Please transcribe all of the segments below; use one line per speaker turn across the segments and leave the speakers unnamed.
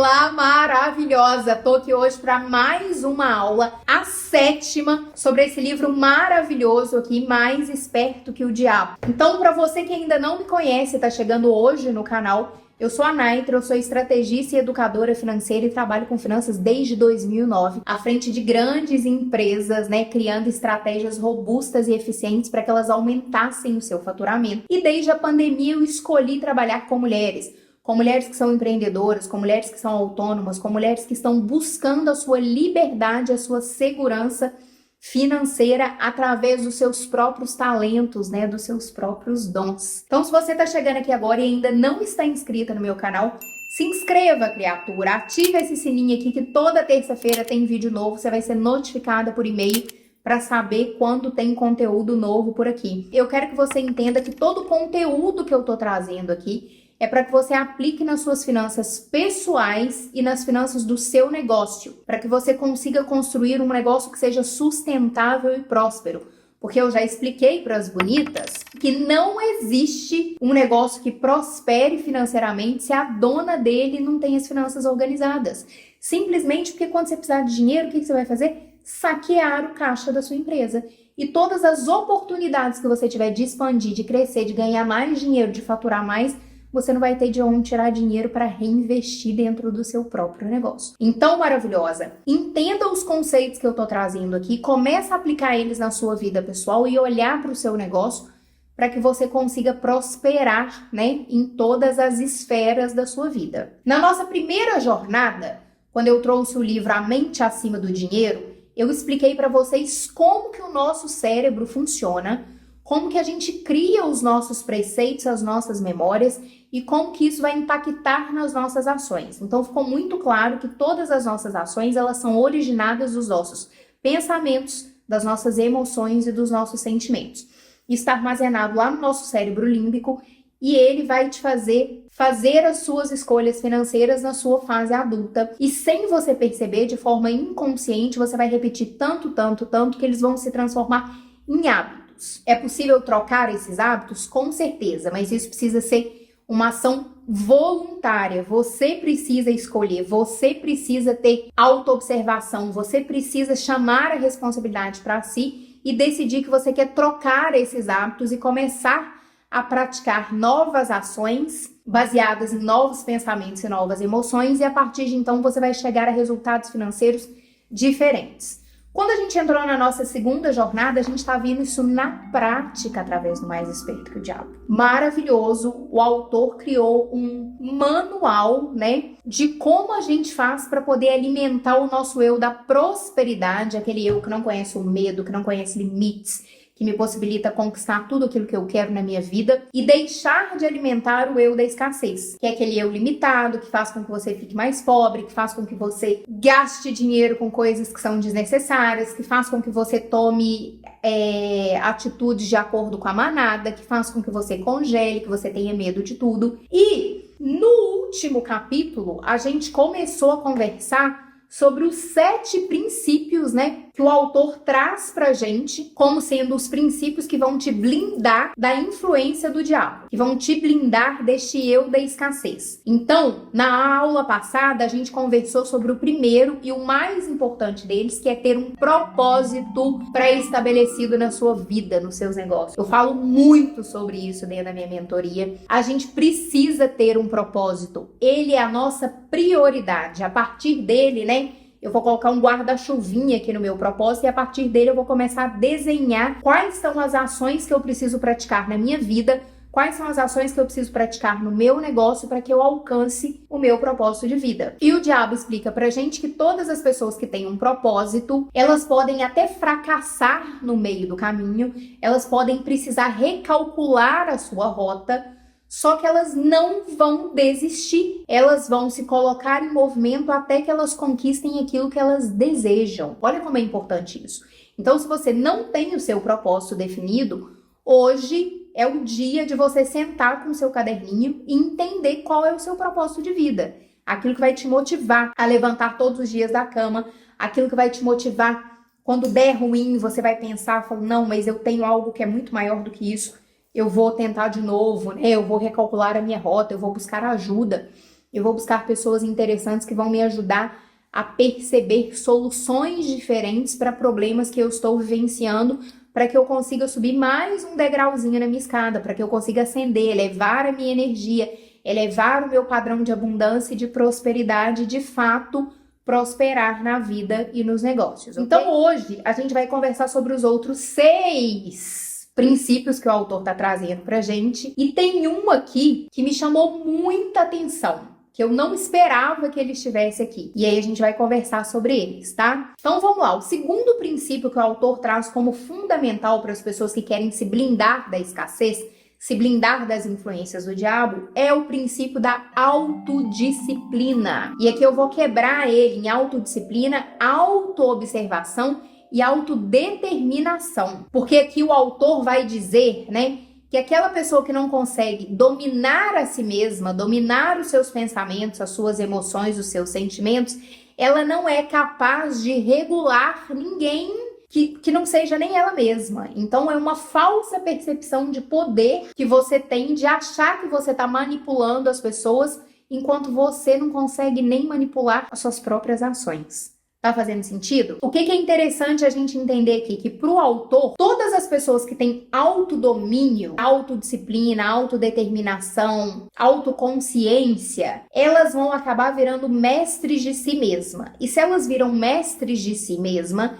Olá, maravilhosa! Tô aqui hoje para mais uma aula, a 7ª, sobre esse livro maravilhoso aqui, Mais Esperto que o Diabo. Então, para você que ainda não me conhece e tá chegando hoje no canal, eu sou a Naitra, eu sou estrategista e educadora financeira e trabalho com finanças desde 2009, à frente de grandes empresas, criando estratégias robustas e eficientes para que elas aumentassem o seu faturamento. E desde a pandemia eu escolhi trabalhar com mulheres que são empreendedoras, com mulheres que são autônomas, com mulheres que estão buscando a sua liberdade, a sua segurança financeira através dos seus próprios talentos, dos seus próprios dons. Então, se você está chegando aqui agora e ainda não está inscrita no meu canal, se inscreva, criatura, ative esse sininho aqui que toda terça-feira tem vídeo novo, você vai ser notificada por e-mail para saber quando tem conteúdo novo por aqui. Eu quero que você entenda que todo o conteúdo que eu tô trazendo aqui é para que você aplique nas suas finanças pessoais e nas finanças do seu negócio, para que você consiga construir um negócio que seja sustentável e próspero. Porque eu já expliquei para as bonitas que não existe um negócio que prospere financeiramente se a dona dele não tem as finanças organizadas. Simplesmente porque quando você precisar de dinheiro, o que você vai fazer? Saquear o caixa da sua empresa. E todas as oportunidades que você tiver de expandir, de crescer, de ganhar mais dinheiro, de faturar mais, você não vai ter de onde tirar dinheiro para reinvestir dentro do seu próprio negócio. Então, maravilhosa, entenda os conceitos que eu tô trazendo aqui, começa a aplicar eles na sua vida pessoal e olhar para o seu negócio para que você consiga prosperar, em todas as esferas da sua vida. Na nossa primeira jornada, quando eu trouxe o livro A Mente Acima do Dinheiro, eu expliquei para vocês como que o nosso cérebro funciona, como que a gente cria os nossos preceitos, as nossas memórias e como que isso vai impactar nas nossas ações. Então ficou muito claro que todas as nossas ações, elas são originadas dos nossos pensamentos, das nossas emoções e dos nossos sentimentos. Isso está armazenado lá no nosso cérebro límbico e ele vai te fazer as suas escolhas financeiras na sua fase adulta. E sem você perceber, de forma inconsciente, você vai repetir tanto que eles vão se transformar em hábitos. É possível trocar esses hábitos? Com certeza, mas isso precisa ser uma ação voluntária. Você precisa escolher, você precisa ter autoobservação, você precisa chamar a responsabilidade para si e decidir que você quer trocar esses hábitos e começar a praticar novas ações baseadas em novos pensamentos e novas emoções, e a partir de então você vai chegar a resultados financeiros diferentes. Quando a gente entrou na nossa segunda jornada, a gente está vendo isso na prática através do Mais Esperto que o Diabo. Maravilhoso! O autor criou um manual, de como a gente faz para poder alimentar o nosso eu da prosperidade, aquele eu que não conhece o medo, que não conhece limites, que me possibilita conquistar tudo aquilo que eu quero na minha vida e deixar de alimentar o eu da escassez, que é aquele eu limitado, que faz com que você fique mais pobre, que faz com que você gaste dinheiro com coisas que são desnecessárias, que faz com que você tome atitudes de acordo com a manada, que faz com que você congele, que você tenha medo de tudo. E no último capítulo, a gente começou a conversar sobre os 7 princípios, que o autor traz pra gente como sendo os princípios que vão te blindar da influência do diabo, que vão te blindar deste eu da escassez. Então, na aula passada, a gente conversou sobre o primeiro e o mais importante deles, que é ter um propósito pré-estabelecido na sua vida, nos seus negócios. Eu falo muito sobre isso dentro da minha mentoria. A gente precisa ter um propósito. Ele é a nossa prioridade. A partir dele, eu vou colocar um guarda-chuvinha aqui no meu propósito e a partir dele eu vou começar a desenhar quais são as ações que eu preciso praticar na minha vida, quais são as ações que eu preciso praticar no meu negócio para que eu alcance o meu propósito de vida. E o diabo explica pra gente que todas as pessoas que têm um propósito, elas podem até fracassar no meio do caminho, elas podem precisar recalcular a sua rota, só que elas não vão desistir, elas vão se colocar em movimento até que elas conquistem aquilo que elas desejam. Olha como é importante isso. Então, se você não tem o seu propósito definido, hoje é o dia de você sentar com o seu caderninho e entender qual é o seu propósito de vida. Aquilo que vai te motivar a levantar todos os dias da cama, aquilo que vai te motivar quando der ruim, você vai pensar, não, mas eu tenho algo que é muito maior do que isso. Eu vou tentar de novo, eu vou recalcular a minha rota, eu vou buscar ajuda. Eu vou buscar pessoas interessantes que vão me ajudar a perceber soluções diferentes para problemas que eu estou vivenciando, para que eu consiga subir mais um degrauzinho na minha escada, para que eu consiga ascender, elevar a minha energia, elevar o meu padrão de abundância e de prosperidade, de fato, prosperar na vida e nos negócios. Okay? Então hoje a gente vai conversar sobre os outros 6 princípios que o autor está trazendo pra gente, e tem um aqui que me chamou muita atenção, que eu não esperava que ele estivesse aqui. E aí a gente vai conversar sobre eles, tá? Então vamos lá. O segundo princípio que o autor traz como fundamental para as pessoas que querem se blindar da escassez, se blindar das influências do diabo, é o princípio da autodisciplina. E aqui eu vou quebrar ele em autodisciplina, autoobservação e autodeterminação. Porque aqui o autor vai dizer, né, que aquela pessoa que não consegue dominar a si mesma, dominar os seus pensamentos, as suas emoções, os seus sentimentos, ela não é capaz de regular ninguém que não seja nem ela mesma. Então é uma falsa percepção de poder que você tem de achar que você está manipulando as pessoas, enquanto você não consegue nem manipular as suas próprias ações. Tá fazendo sentido? O que é interessante a gente entender aqui? Que pro autor, todas as pessoas que têm autodomínio, autodisciplina, autodeterminação, autoconsciência, elas vão acabar virando mestres de si mesma. E se elas viram mestres de si mesma,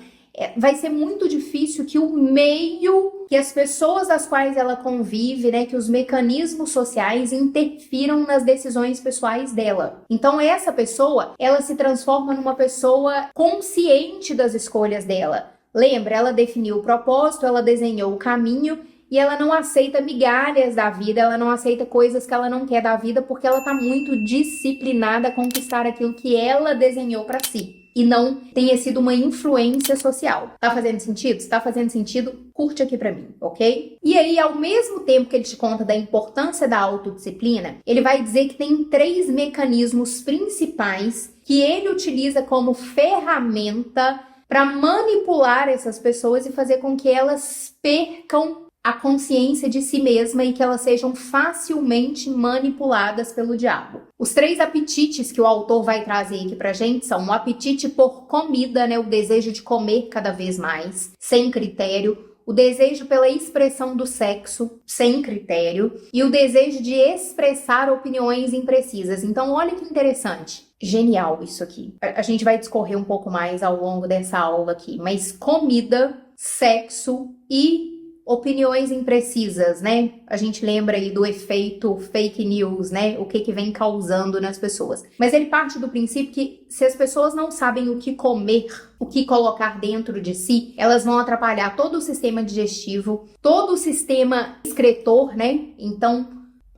vai ser muito difícil que o meio, que as pessoas às quais ela convive, né, que os mecanismos sociais interfiram nas decisões pessoais dela. Então essa pessoa, ela se transforma numa pessoa consciente das escolhas dela. Lembra, ela definiu o propósito, ela desenhou o caminho e ela não aceita migalhas da vida, ela não aceita coisas que ela não quer da vida, porque ela tá muito disciplinada a conquistar aquilo que ela desenhou para si. E não tenha sido uma influência social. Tá fazendo sentido? Se tá fazendo sentido, curte aqui pra mim, ok? E aí, ao mesmo tempo que ele te conta da importância da autodisciplina, ele vai dizer que tem 3 mecanismos principais que ele utiliza como ferramenta para manipular essas pessoas e fazer com que elas percam a consciência de si mesma e que elas sejam facilmente manipuladas pelo diabo. Os 3 apetites que o autor vai trazer aqui pra gente são o apetite por comida, né, o desejo de comer cada vez mais, sem critério, o desejo pela expressão do sexo, sem critério, e o desejo de expressar opiniões imprecisas. Então, olha que interessante. Genial isso aqui. A gente vai discorrer um pouco mais ao longo dessa aula aqui, mas comida, sexo e opiniões imprecisas, né? A gente lembra aí do efeito fake news, né? O que vem causando nas pessoas. Mas ele parte do princípio que se as pessoas não sabem o que comer, o que colocar dentro de si, elas vão atrapalhar todo o sistema digestivo, todo o sistema excretor, né? Então,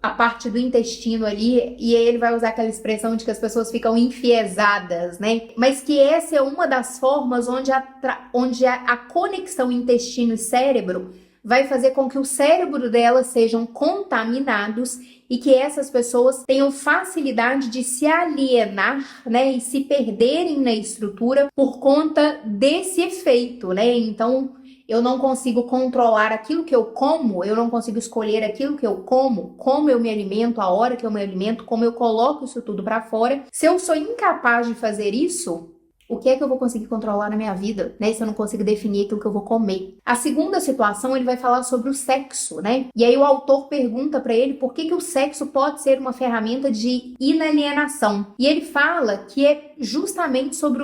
a parte do intestino ali, e aí ele vai usar aquela expressão de que as pessoas ficam enfiesadas, né? Mas que essa é uma das formas onde a conexão intestino e cérebro vai fazer com que o cérebro delas sejam contaminados e que essas pessoas tenham facilidade de se alienar, né, e se perderem na estrutura por conta desse efeito, né? Então, eu não consigo controlar aquilo que eu como, eu não consigo escolher aquilo que eu como eu me alimento, a hora que eu me alimento, como eu coloco isso tudo para fora. Se eu sou incapaz de fazer isso, o que é que eu vou conseguir controlar na minha vida, né? Se eu não consigo definir aquilo que eu vou comer. A segunda situação, ele vai falar sobre o sexo, né? E aí o autor pergunta para ele por que o sexo pode ser uma ferramenta de inalienação. E ele fala que é justamente sobre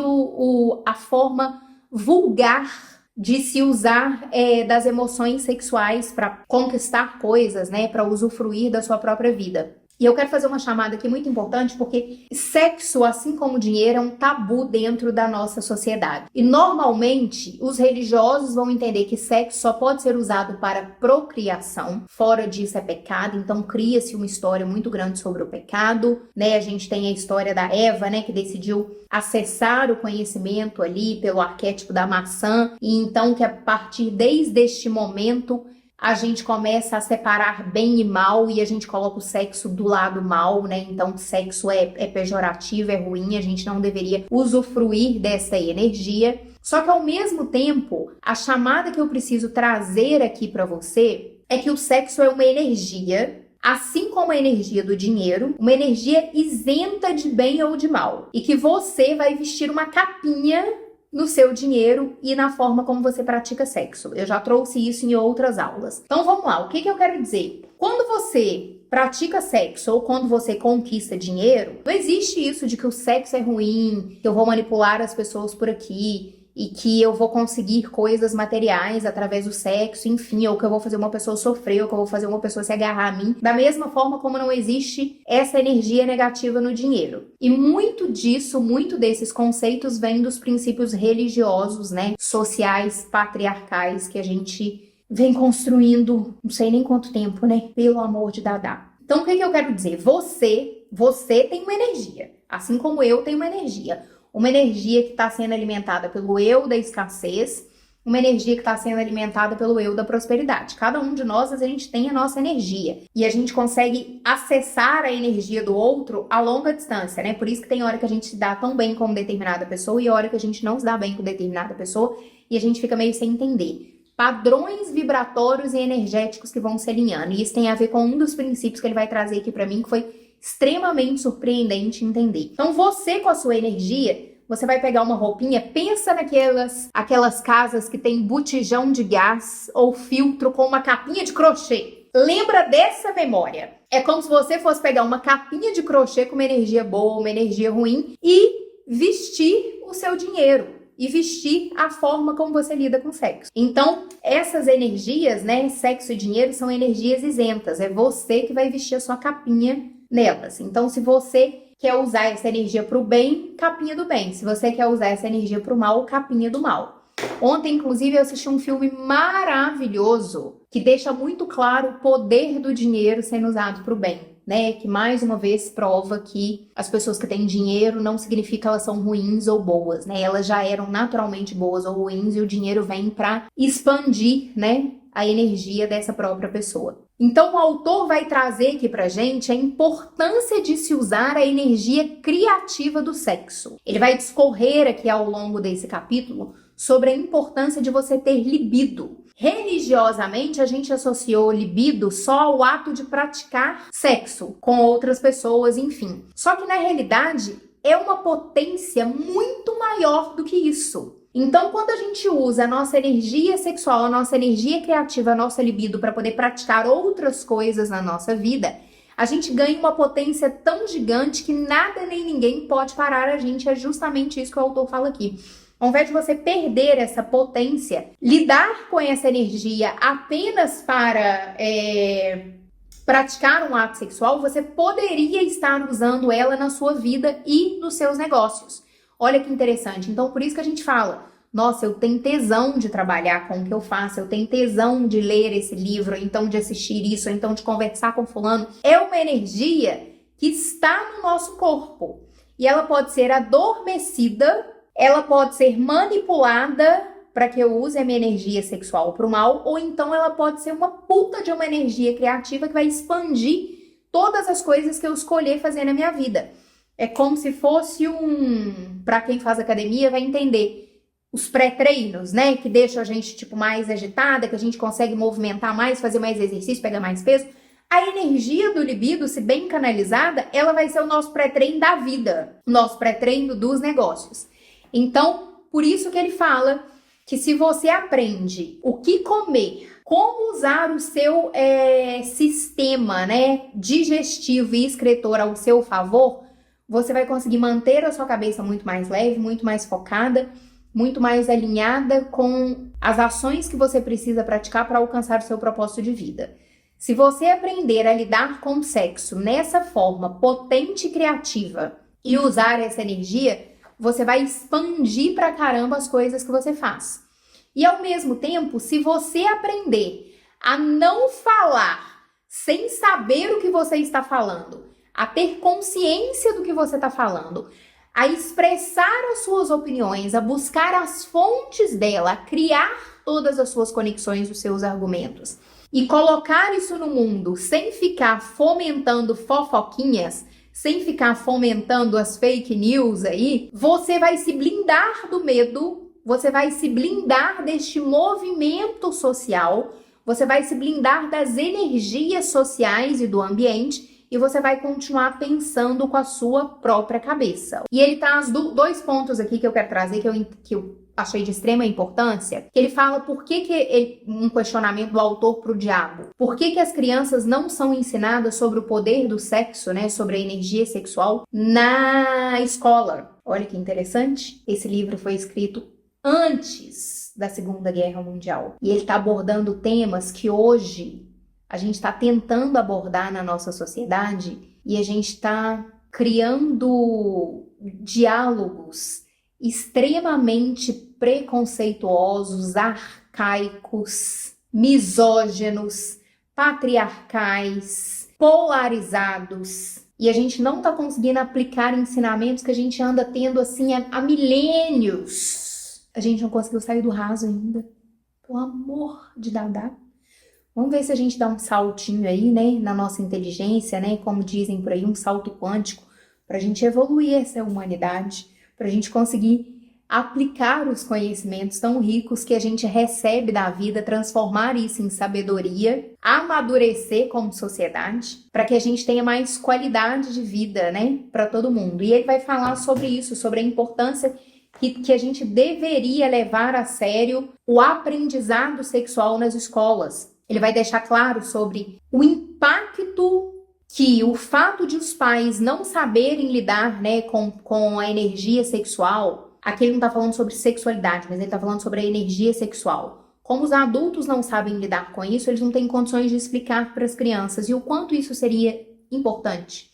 a forma vulgar de se usar das emoções sexuais para conquistar coisas, né? Para usufruir da sua própria vida. E eu quero fazer uma chamada aqui muito importante, porque sexo, assim como dinheiro, é um tabu dentro da nossa sociedade. E normalmente, os religiosos vão entender que sexo só pode ser usado para procriação. Fora disso é pecado, então cria-se uma história muito grande sobre o pecado, né? A gente tem a história da Eva, né, que decidiu acessar o conhecimento ali pelo arquétipo da maçã, e então que a partir desde este momento a gente começa a separar bem e mal e a gente coloca o sexo do lado mal, né? Então, sexo é pejorativo, é ruim, a gente não deveria usufruir dessa energia. Só que, ao mesmo tempo, a chamada que eu preciso trazer aqui para você é que o sexo é uma energia assim como a energia do dinheiro, uma energia isenta de bem ou de mal. E que você vai vestir uma capinha no seu dinheiro e na forma como você pratica sexo. Eu já trouxe isso em outras aulas. Então vamos lá, o que eu quero dizer? Quando você pratica sexo ou quando você conquista dinheiro, não existe isso de que o sexo é ruim, que eu vou manipular as pessoas por aqui e que eu vou conseguir coisas materiais através do sexo, enfim, ou que eu vou fazer uma pessoa sofrer, ou que eu vou fazer uma pessoa se agarrar a mim. Da mesma forma como não existe essa energia negativa no dinheiro. E muito disso, muito desses conceitos vem dos princípios religiosos, né, sociais, patriarcais que a gente vem construindo, não sei nem quanto tempo, né? Pelo amor de Dadá. Então, o que eu quero dizer? Você tem uma energia, assim como eu tenho uma energia. Uma energia que está sendo alimentada pelo eu da escassez, uma energia que está sendo alimentada pelo eu da prosperidade. Cada um de nós, a gente tem a nossa energia. E a gente consegue acessar a energia do outro a longa distância, né? Por isso que tem hora que a gente se dá tão bem com determinada pessoa e hora que a gente não se dá bem com determinada pessoa e a gente fica meio sem entender. Padrões vibratórios e energéticos que vão se alinhando. E isso tem a ver com um dos princípios que ele vai trazer aqui para mim, que foi extremamente surpreendente entender. Então você com a sua energia, você vai pegar uma roupinha, pensa aquelas casas que tem botijão de gás ou filtro com uma capinha de crochê. Lembra dessa memória. É como se você fosse pegar uma capinha de crochê com uma energia boa, uma energia ruim e vestir o seu dinheiro. E vestir a forma como você lida com sexo. Então, essas energias, né, sexo e dinheiro, são energias isentas. É você que vai vestir a sua capinha nelas. Então, se você quer usar essa energia para o bem, capinha do bem. Se você quer usar essa energia para o mal, capinha do mal. Ontem, inclusive, eu assisti um filme maravilhoso que deixa muito claro o poder do dinheiro sendo usado para o bem. Né, que mais uma vez prova que as pessoas que têm dinheiro não significa que elas são ruins ou boas, né? Elas já eram naturalmente boas ou ruins e o dinheiro vem para expandir, né, a energia dessa própria pessoa. Então o autor vai trazer aqui pra gente a importância de se usar a energia criativa do sexo. Ele vai discorrer aqui ao longo desse capítulo sobre a importância de você ter libido. Religiosamente, a gente associou libido só ao ato de praticar sexo com outras pessoas, enfim. Só que na realidade é uma potência muito maior do que isso. Então, quando a gente usa a nossa energia sexual, a nossa energia criativa, a nossa libido para poder praticar outras coisas na nossa vida, a gente ganha uma potência tão gigante que nada nem ninguém pode parar a gente. É justamente isso que o autor fala aqui. Ao invés de você perder essa potência, lidar com essa energia apenas para praticar um ato sexual, você poderia estar usando ela na sua vida e nos seus negócios. Olha que interessante. Então, por isso que a gente fala, nossa, eu tenho tesão de trabalhar com o que eu faço, eu tenho tesão de ler esse livro, ou então de assistir isso, ou então de conversar com fulano. É uma energia que está no nosso corpo. E ela pode ser adormecida, ela pode ser manipulada para que eu use a minha energia sexual para o mal, ou então ela pode ser uma puta de uma energia criativa que vai expandir todas as coisas que eu escolher fazer na minha vida. É como se fosse para quem faz academia vai entender, os pré-treinos, né? Que deixam a gente tipo mais agitada, que a gente consegue movimentar mais, fazer mais exercício, pegar mais peso. A energia do libido, se bem canalizada, ela vai ser o nosso pré-treino da vida, o nosso pré-treino dos negócios. Então, por isso que ele fala que se você aprende o que comer, como usar o seu sistema, né, digestivo e excretor ao seu favor, você vai conseguir manter a sua cabeça muito mais leve, muito mais focada, muito mais alinhada com as ações que você precisa praticar para alcançar o seu propósito de vida. Se você aprender a lidar com o sexo nessa forma potente e criativa e usar essa energia, você vai expandir pra caramba as coisas que você faz. E ao mesmo tempo, se você aprender a não falar sem saber o que você está falando, a ter consciência do que você está falando, a expressar as suas opiniões, a buscar as fontes dela, a criar todas as suas conexões, os seus argumentos, e colocar isso no mundo sem ficar fomentando fofoquinhas, sem ficar fomentando as fake news aí, você vai se blindar do medo, você vai se blindar deste movimento social, você vai se blindar das energias sociais e do ambiente e você vai continuar pensando com a sua própria cabeça. E ele traz dois pontos aqui que eu quero trazer, que eu achei de extrema importância, que ele fala por que um questionamento do autor para o diabo. Por que as crianças não são ensinadas sobre o poder do sexo, né, sobre a energia sexual na escola? Olha que interessante. Esse livro foi escrito antes da Segunda Guerra Mundial. E ele está abordando temas que hoje a gente está tentando abordar na nossa sociedade e a gente está criando diálogos extremamente preconceituosos, arcaicos, misóginos, patriarcais, polarizados. E a gente não está conseguindo aplicar ensinamentos que a gente anda tendo assim há milênios. A gente não conseguiu sair do raso ainda. Pelo amor de Dadá. Vamos ver se a gente dá um saltinho aí, né, na nossa inteligência, né, como dizem por aí, um salto quântico, para a gente evoluir essa humanidade, para a gente conseguir aplicar os conhecimentos tão ricos que a gente recebe da vida, transformar isso em sabedoria, amadurecer como sociedade, para que a gente tenha mais qualidade de vida, né, para todo mundo. E ele vai falar sobre isso, sobre a importância que a gente deveria levar a sério o aprendizado sexual nas escolas. Ele vai deixar claro sobre o impacto que o fato de os pais não saberem lidar, né, com a energia sexual. Aqui ele não está falando sobre sexualidade, mas ele está falando sobre a energia sexual. Como os adultos não sabem lidar com isso, eles não têm condições de explicar para as crianças. E o quanto isso seria importante.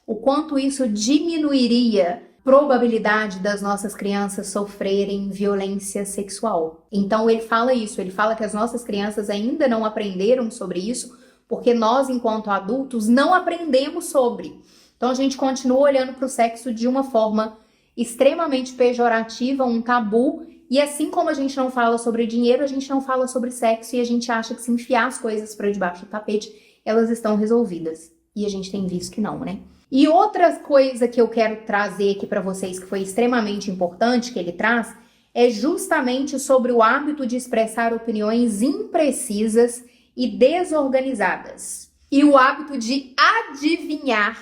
O quanto isso diminuiria probabilidade das nossas crianças sofrerem violência sexual. Então ele fala isso, ele fala que as nossas crianças ainda não aprenderam sobre isso, porque nós, enquanto adultos, não aprendemos sobre. Então a gente continua olhando para o sexo de uma forma extremamente pejorativa, um tabu, e assim como a gente não fala sobre dinheiro, a gente não fala sobre sexo, e a gente acha que se enfiar as coisas para debaixo do tapete, elas estão resolvidas. E a gente tem visto que não, né? E outra coisa que eu quero trazer aqui para vocês, que foi extremamente importante que ele traz, é justamente sobre o hábito de expressar opiniões imprecisas e desorganizadas. E o hábito de adivinhar,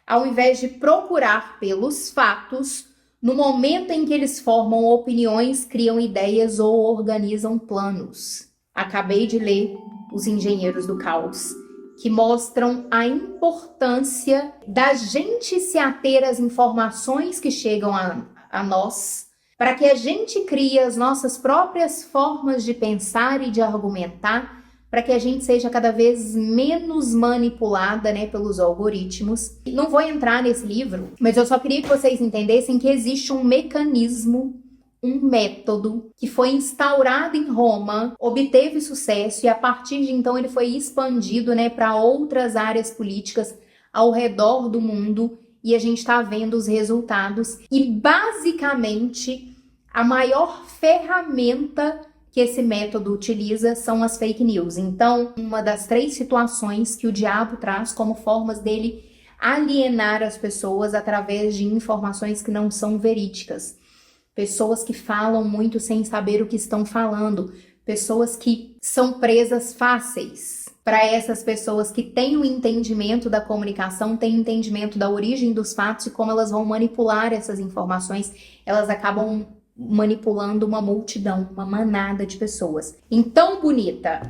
ao invés de procurar pelos fatos, no momento em que eles formam opiniões, criam ideias ou organizam planos. Acabei de ler Os Engenheiros do Caos, que mostram a importância da gente se ater às informações que chegam a nós, para que a gente crie as nossas próprias formas de pensar e de argumentar, para que a gente seja cada vez menos manipulada, né, pelos algoritmos. Não vou entrar nesse livro, mas eu só queria que vocês entendessem que existe um mecanismo, um método que foi instaurado em Roma, obteve sucesso e a partir de então ele foi expandido, né, para outras áreas políticas ao redor do mundo e a gente está vendo os resultados. E basicamente a maior ferramenta que esse método utiliza são as fake news. Então, uma das 3 situações que o diabo traz como formas dele alienar as pessoas através de informações que não são verídicas. Pessoas que falam muito sem saber o que estão falando. Pessoas que são presas fáceis. Para essas pessoas que têm o entendimento da comunicação, têm o entendimento da origem dos fatos e como elas vão manipular essas informações, elas acabam manipulando uma multidão, uma manada de pessoas. Então, bonita,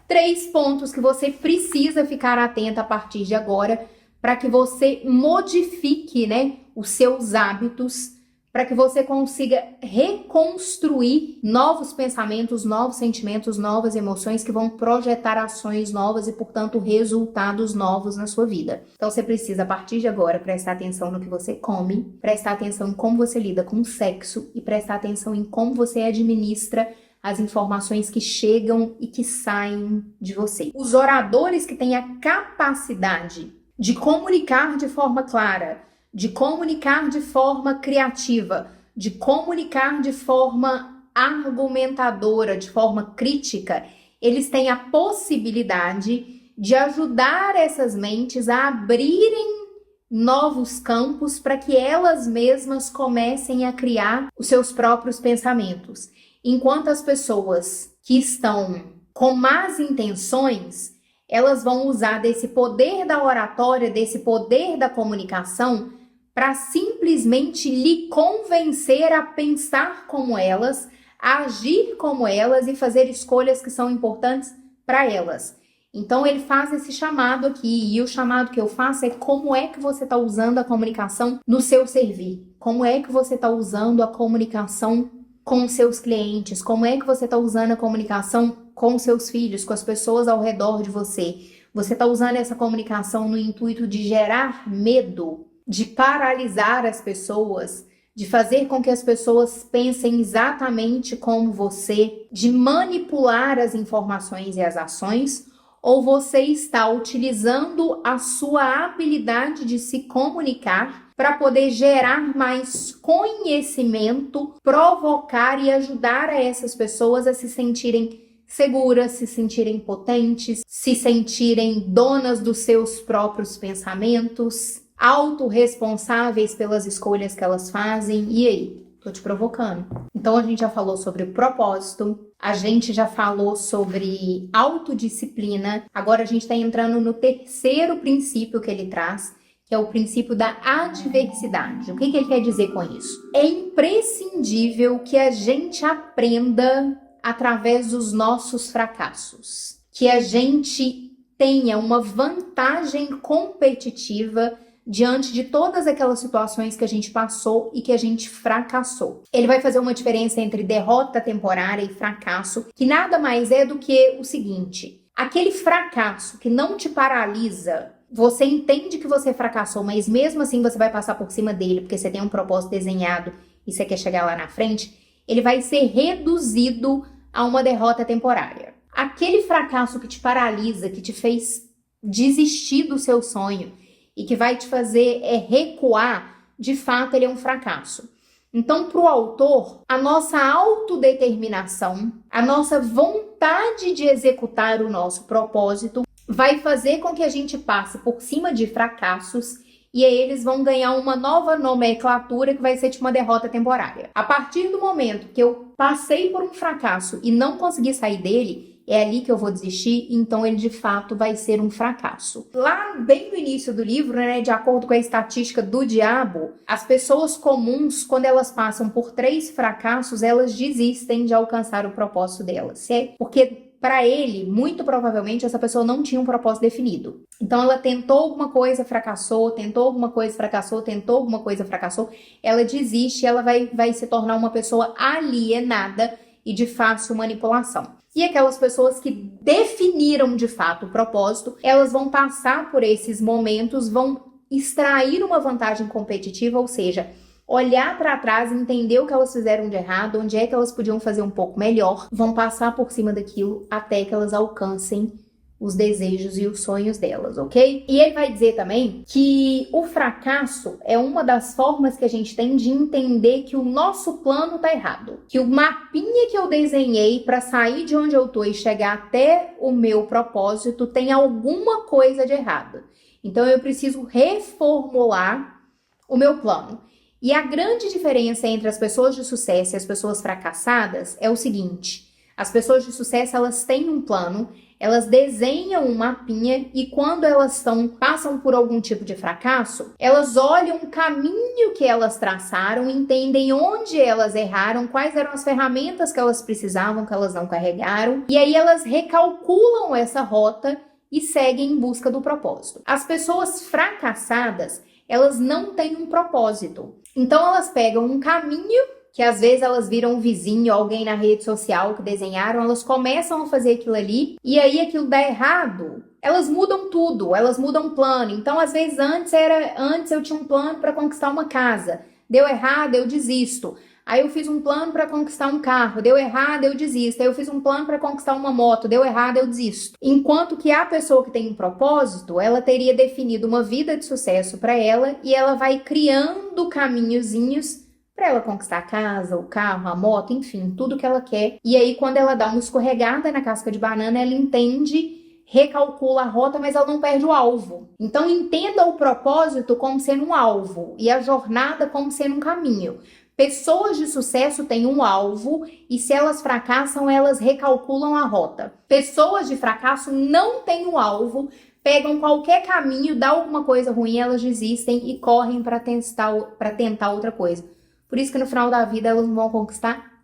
3 pontos que você precisa ficar atenta a partir de agora para que você modifique, né, os seus hábitos, para que você consiga reconstruir novos pensamentos, novos sentimentos, novas emoções que vão projetar ações novas e, portanto, resultados novos na sua vida. Então, você precisa, a partir de agora, prestar atenção no que você come, prestar atenção em como você lida com o sexo e prestar atenção em como você administra as informações que chegam e que saem de você. Os oradores que têm a capacidade de comunicar de forma clara, de comunicar de forma criativa, de comunicar de forma argumentadora, de forma crítica, eles têm a possibilidade de ajudar essas mentes a abrirem novos campos para que elas mesmas comecem a criar os seus próprios pensamentos. Enquanto as pessoas que estão com más intenções, elas vão usar desse poder da oratória, desse poder da comunicação, para simplesmente lhe convencer a pensar como elas, a agir como elas e fazer escolhas que são importantes para elas. Então ele faz esse chamado aqui, e o chamado que eu faço é como é que você está usando a comunicação no seu servir, como é que você está usando a comunicação com seus clientes, como é que você está usando a comunicação com seus filhos, com as pessoas ao redor de você. Você está usando essa comunicação no intuito de gerar medo, de paralisar as pessoas, de fazer com que as pessoas pensem exatamente como você, de manipular as informações e as ações, ou você está utilizando a sua habilidade de se comunicar para poder gerar mais conhecimento, provocar e ajudar a essas pessoas a se sentirem seguras, se sentirem potentes, se sentirem donas dos seus próprios pensamentos, autorresponsáveis pelas escolhas que elas fazem. E aí? Tô te provocando. Então a gente já falou sobre o propósito, a gente já falou sobre autodisciplina, agora a gente tá entrando no terceiro princípio que ele traz, que é o princípio da adversidade. O que ele quer dizer com isso? É imprescindível que a gente aprenda através dos nossos fracassos, que a gente tenha uma vantagem competitiva diante de todas aquelas situações que a gente passou e que a gente fracassou. Ele vai fazer uma diferença entre derrota temporária e fracasso, que nada mais é do que o seguinte: aquele fracasso que não te paralisa, você entende que você fracassou, mas mesmo assim você vai passar por cima dele, porque você tem um propósito desenhado e você quer chegar lá na frente, ele vai ser reduzido a uma derrota temporária. Aquele fracasso que te paralisa, que te fez desistir do seu sonho e que vai te fazer recuar, de fato ele é um fracasso. Então, para o autor, a nossa autodeterminação, a nossa vontade de executar o nosso propósito vai fazer com que a gente passe por cima de fracassos e aí eles vão ganhar uma nova nomenclatura que vai ser tipo uma derrota temporária. A partir do momento que eu passei por um fracasso e não consegui sair dele, é ali que eu vou desistir, então ele de fato vai ser um fracasso. Lá bem no início do livro, né, de acordo com a estatística do diabo, as pessoas comuns, quando elas passam por 3 fracassos, elas desistem de alcançar o propósito delas. Porque para ele, muito provavelmente, essa pessoa não tinha um propósito definido. Então ela tentou alguma coisa, fracassou, tentou alguma coisa, fracassou, tentou alguma coisa, fracassou. Ela desiste, ela vai se tornar uma pessoa alienada e de fácil manipulação. E aquelas pessoas que definiram de fato o propósito, elas vão passar por esses momentos, vão extrair uma vantagem competitiva, ou seja, olhar para trás, entender o que elas fizeram de errado, onde é que elas podiam fazer um pouco melhor, vão passar por cima daquilo até que elas alcancem os desejos e os sonhos delas, ok? E ele vai dizer também que o fracasso é uma das formas que a gente tem de entender que o nosso plano tá errado. Que o mapinha que eu desenhei para sair de onde eu tô e chegar até o meu propósito tem alguma coisa de errado. Então eu preciso reformular o meu plano. E a grande diferença entre as pessoas de sucesso e as pessoas fracassadas é o seguinte: as pessoas de sucesso, elas têm um plano, elas desenham um mapinha e quando elas passam por algum tipo de fracasso, elas olham o caminho que elas traçaram, entendem onde elas erraram, quais eram as ferramentas que elas precisavam, que elas não carregaram, e aí elas recalculam essa rota e seguem em busca do propósito. As pessoas fracassadas, elas não têm um propósito. Então elas pegam um caminho que às vezes elas viram um vizinho, alguém na rede social que desenharam, elas começam a fazer aquilo ali e aí aquilo dá errado. Elas mudam tudo, elas mudam o plano. Então às vezes antes eu tinha um plano para conquistar uma casa, deu errado, eu desisto. Aí eu fiz um plano para conquistar um carro, deu errado, eu desisto. Aí eu fiz um plano para conquistar uma moto, deu errado, eu desisto. Enquanto que a pessoa que tem um propósito, ela teria definido uma vida de sucesso para ela e ela vai criando caminhozinhos para ela conquistar a casa, o carro, a moto, enfim, tudo que ela quer. E aí quando ela dá uma escorregada na casca de banana, ela entende, recalcula a rota, mas ela não perde o alvo. Então entenda o propósito como sendo um alvo e a jornada como sendo um caminho. Pessoas de sucesso têm um alvo e se elas fracassam, elas recalculam a rota. Pessoas de fracasso não têm um alvo, pegam qualquer caminho, dá alguma coisa ruim, elas desistem e correm para tentar outra coisa. Por isso que no final da vida elas não vão conquistar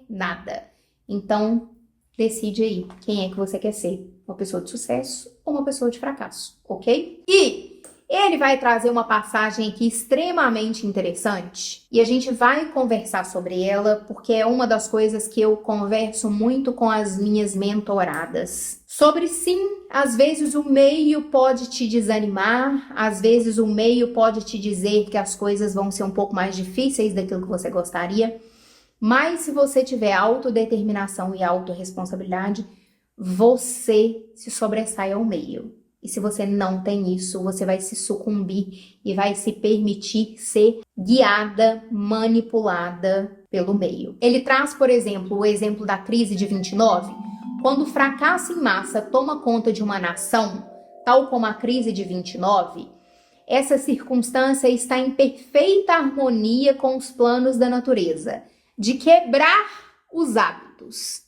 nada. Então, decide aí quem é que você quer ser. Uma pessoa de sucesso ou uma pessoa de fracasso, ok? E ele vai trazer uma passagem aqui extremamente interessante e a gente vai conversar sobre ela porque é uma das coisas que eu converso muito com as minhas mentoradas. Sobre sim, às vezes o meio pode te desanimar, às vezes o meio pode te dizer que as coisas vão ser um pouco mais difíceis daquilo que você gostaria, mas se você tiver autodeterminação e autorresponsabilidade, você se sobressai ao meio. E se você não tem isso, você vai se sucumbir e vai se permitir ser guiada, manipulada pelo meio. Ele traz, por exemplo, o exemplo da crise de 29. Quando o fracasso em massa toma conta de uma nação, tal como a crise de 29, essa circunstância está em perfeita harmonia com os planos da natureza, de quebrar os hábitos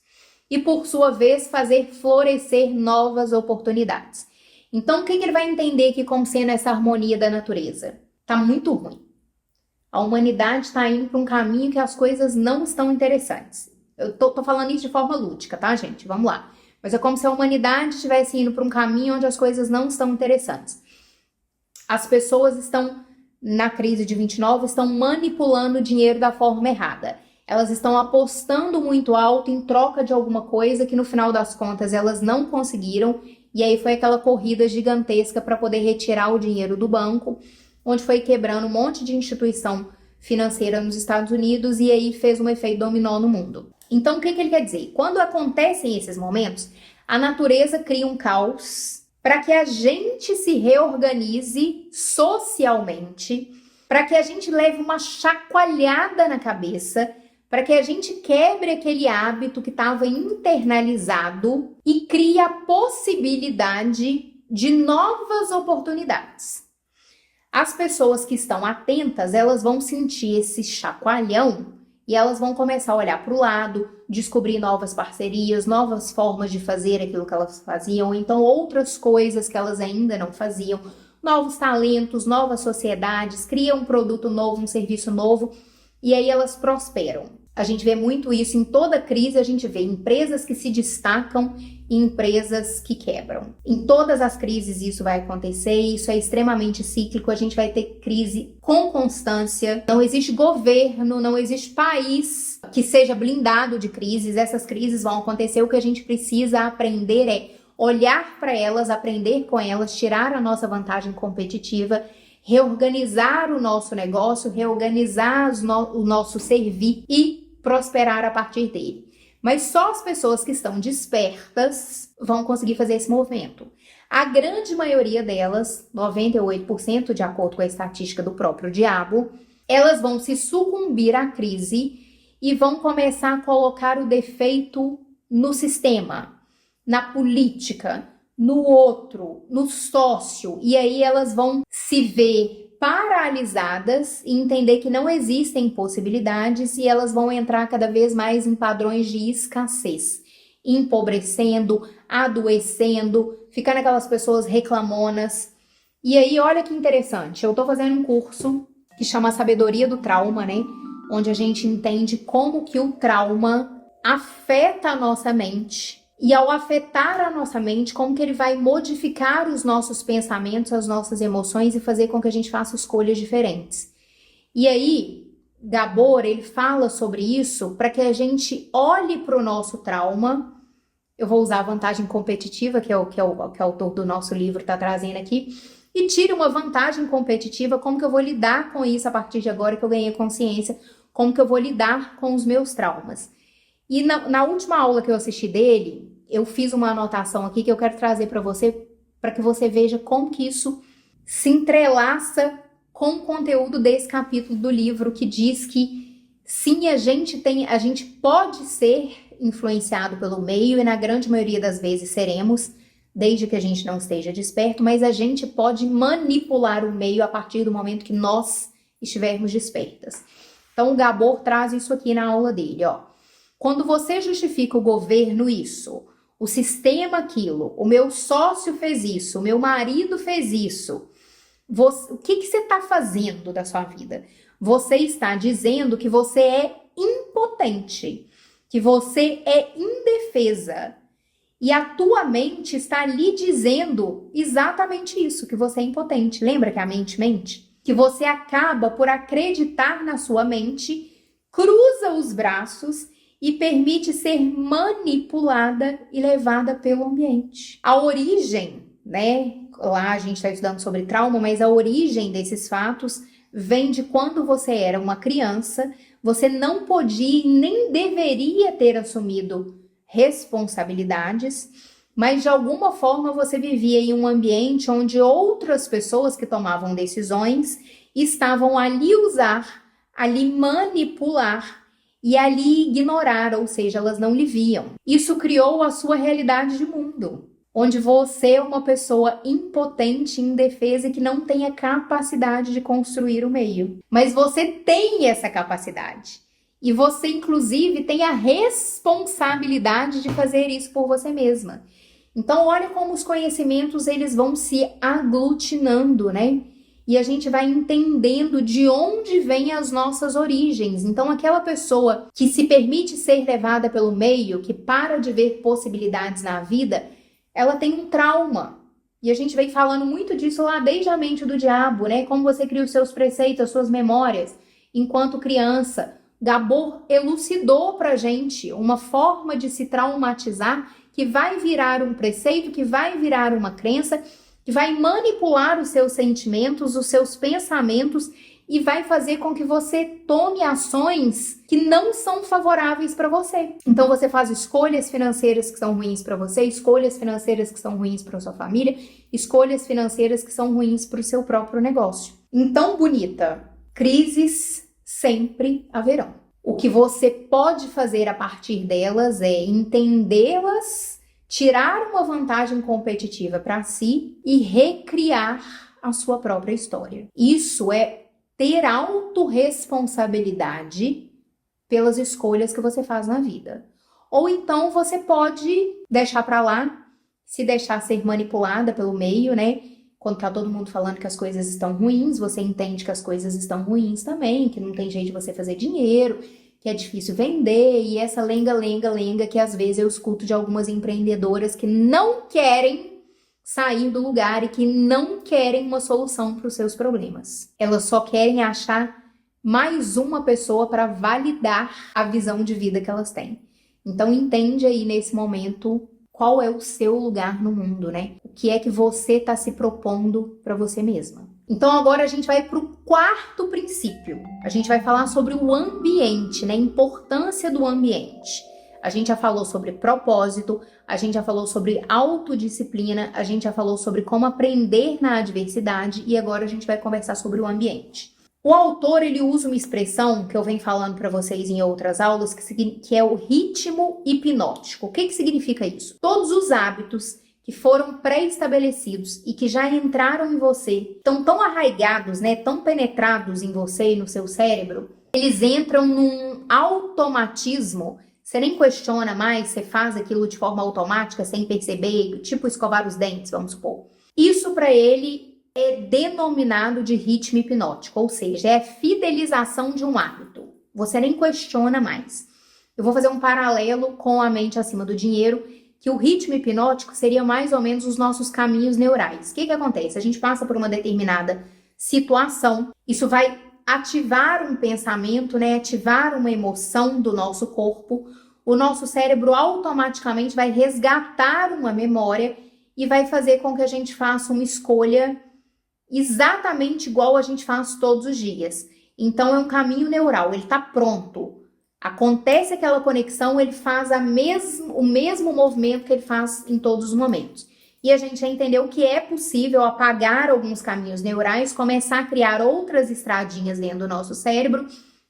e, por sua vez, fazer florescer novas oportunidades. Então, o que ele vai entender aqui como sendo essa harmonia da natureza? Tá muito ruim. A humanidade está indo para um caminho que as coisas não estão interessantes. Eu tô falando isso de forma lúdica, tá, gente? Vamos lá. Mas é como se a humanidade estivesse indo para um caminho onde as coisas não estão interessantes. As pessoas estão, na crise de 29, estão manipulando o dinheiro da forma errada. Elas estão apostando muito alto em troca de alguma coisa que no final das contas elas não conseguiram. E aí foi aquela corrida gigantesca para poder retirar o dinheiro do banco, onde foi quebrando um monte de instituição financeira nos Estados Unidos e aí fez um efeito dominó no mundo. Então o que ele quer dizer? Quando acontecem esses momentos, a natureza cria um caos para que a gente se reorganize socialmente, para que a gente leve uma chacoalhada na cabeça, para que a gente quebre aquele hábito que estava internalizado e crie a possibilidade de novas oportunidades. As pessoas que estão atentas, elas vão sentir esse chacoalhão e elas vão começar a olhar para o lado, descobrir novas parcerias, novas formas de fazer aquilo que elas faziam, então outras coisas que elas ainda não faziam, novos talentos, novas sociedades, criam um produto novo, um serviço novo, e aí elas prosperam. A gente vê muito isso em toda crise, a gente vê empresas que se destacam e empresas que quebram. Em todas as crises isso vai acontecer, isso é extremamente cíclico, a gente vai ter crise com constância. Não existe governo, não existe país que seja blindado de crises, essas crises vão acontecer, o que a gente precisa aprender é olhar para elas, aprender com elas, tirar a nossa vantagem competitiva, reorganizar o nosso negócio, reorganizar o nosso servir e prosperar a partir dele. Mas só as pessoas que estão despertas vão conseguir fazer esse movimento. A grande maioria delas, 98% de acordo com a estatística do próprio diabo, elas vão se sucumbir à crise e vão começar a colocar o defeito no sistema, na política, no outro, no sócio, e aí elas vão se ver paralisadas e entender que não existem possibilidades e elas vão entrar cada vez mais em padrões de escassez, empobrecendo, adoecendo, ficando aquelas pessoas reclamonas. E aí, olha que interessante, eu tô fazendo um curso que chama Sabedoria do Trauma, né? Onde a gente entende como que o trauma afeta a nossa mente. E ao afetar a nossa mente, como que ele vai modificar os nossos pensamentos, as nossas emoções e fazer com que a gente faça escolhas diferentes. E aí, Gabor, ele fala sobre isso para que a gente olhe para o nosso trauma. Eu vou usar a vantagem competitiva, que o autor do nosso livro está trazendo aqui, e tire uma vantagem competitiva, como que eu vou lidar com isso a partir de agora que eu ganhei consciência, como que eu vou lidar com os meus traumas. E na última aula que eu assisti dele, eu fiz uma anotação aqui que eu quero trazer para que você veja como que isso se entrelaça com o conteúdo desse capítulo do livro, que diz que sim, a gente pode ser influenciado pelo meio, e na grande maioria das vezes seremos, desde que a gente não esteja desperto, mas a gente pode manipular o meio a partir do momento que nós estivermos despertas. Então o Gabor traz isso aqui na aula dele, ó. Quando você justifica o governo isso, o sistema aquilo, o meu sócio fez isso, o meu marido fez isso, o que você está fazendo da sua vida? Você está dizendo que você é impotente, que você é indefesa. E a tua mente está lhe dizendo exatamente isso, que você é impotente. Lembra que a mente mente? Que você acaba por acreditar na sua mente, cruza os braços e permite ser manipulada e levada pelo ambiente. A origem, né? Lá a gente está estudando sobre trauma, mas a origem desses fatos vem de quando você era uma criança, você não podia e nem deveria ter assumido responsabilidades, mas de alguma forma você vivia em um ambiente onde outras pessoas que tomavam decisões estavam ali usar, ali manipular e ali ignorar, ou seja, elas não lhe viam. Isso criou a sua realidade de mundo, onde você é uma pessoa impotente, indefesa e que não tem a capacidade de construir o meio. Mas você tem essa capacidade. E você, inclusive, tem a responsabilidade de fazer isso por você mesma. Então, olha como os conhecimentos, eles vão se aglutinando, né? E a gente vai entendendo de onde vêm as nossas origens. Então, aquela pessoa que se permite ser levada pelo meio, que para de ver possibilidades na vida, ela tem um trauma. E a gente vem falando muito disso lá desde a mente do diabo, né? Como você cria os seus preceitos, as suas memórias, enquanto criança. Gabor elucidou pra gente uma forma de se traumatizar que vai virar um preceito, que vai virar uma crença, que vai manipular os seus sentimentos, os seus pensamentos e vai fazer com que você tome ações que não são favoráveis para você. Então você faz escolhas financeiras que são ruins para você, escolhas financeiras que são ruins para sua família, escolhas financeiras que são ruins para o seu próprio negócio. Então, bonita, crises sempre haverão. O que você pode fazer a partir delas é entendê-las, tirar uma vantagem competitiva para si e recriar a sua própria história. Isso é ter autorresponsabilidade pelas escolhas que você faz na vida. Ou então você pode deixar para lá, se deixar ser manipulada pelo meio, né? Quando tá todo mundo falando que as coisas estão ruins, você entende que as coisas estão ruins também, que não tem jeito de você fazer dinheiro, que é difícil vender, e essa lenga que às vezes eu escuto de algumas empreendedoras que não querem sair do lugar e que não querem uma solução para os seus problemas. Elas só querem achar mais uma pessoa para validar a visão de vida que elas têm. Então entende aí nesse momento qual é o seu lugar no mundo, né? O que é que você está se propondo para você mesma. Então agora a gente vai para o quarto princípio. A gente vai falar sobre o ambiente, né? A importância do ambiente. A gente já falou sobre propósito, a gente já falou sobre autodisciplina, a gente já falou sobre como aprender na adversidade e agora a gente vai conversar sobre o ambiente. O autor, ele usa uma expressão que eu venho falando para vocês em outras aulas, que é o ritmo hipnótico. O que significa isso? Todos os hábitos que foram pré-estabelecidos e que já entraram em você, estão tão arraigados, né, tão penetrados em você e no seu cérebro, eles entram num automatismo. Você nem questiona mais, você faz aquilo de forma automática, sem perceber, tipo escovar os dentes, vamos supor. Isso para ele é denominado de ritmo hipnótico, ou seja, é a fidelização de um hábito. Você nem questiona mais. Eu vou fazer um paralelo com a mente acima do dinheiro, que o ritmo hipnótico seria mais ou menos os nossos caminhos neurais. O que acontece? A gente passa por uma determinada situação, isso vai ativar um pensamento, né? Ativar uma emoção do nosso corpo, o nosso cérebro automaticamente vai resgatar uma memória e vai fazer com que a gente faça uma escolha exatamente igual a gente faz todos os dias. Então é um caminho neural, ele está pronto. Acontece aquela conexão, ele faz o mesmo movimento que ele faz em todos os momentos. E a gente já entendeu que é possível apagar alguns caminhos neurais, começar a criar outras estradinhas dentro do nosso cérebro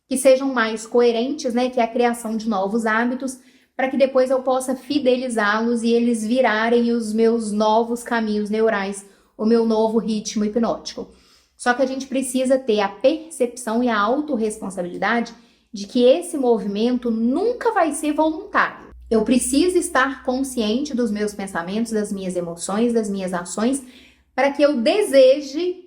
que sejam mais coerentes, né? Que é a criação de novos hábitos, para que depois eu possa fidelizá-los e eles virarem os meus novos caminhos neurais, o meu novo ritmo hipnótico. Só que a gente precisa ter a percepção e a autorresponsabilidade de que esse movimento nunca vai ser voluntário. Eu preciso estar consciente dos meus pensamentos, das minhas emoções, das minhas ações, para que eu deseje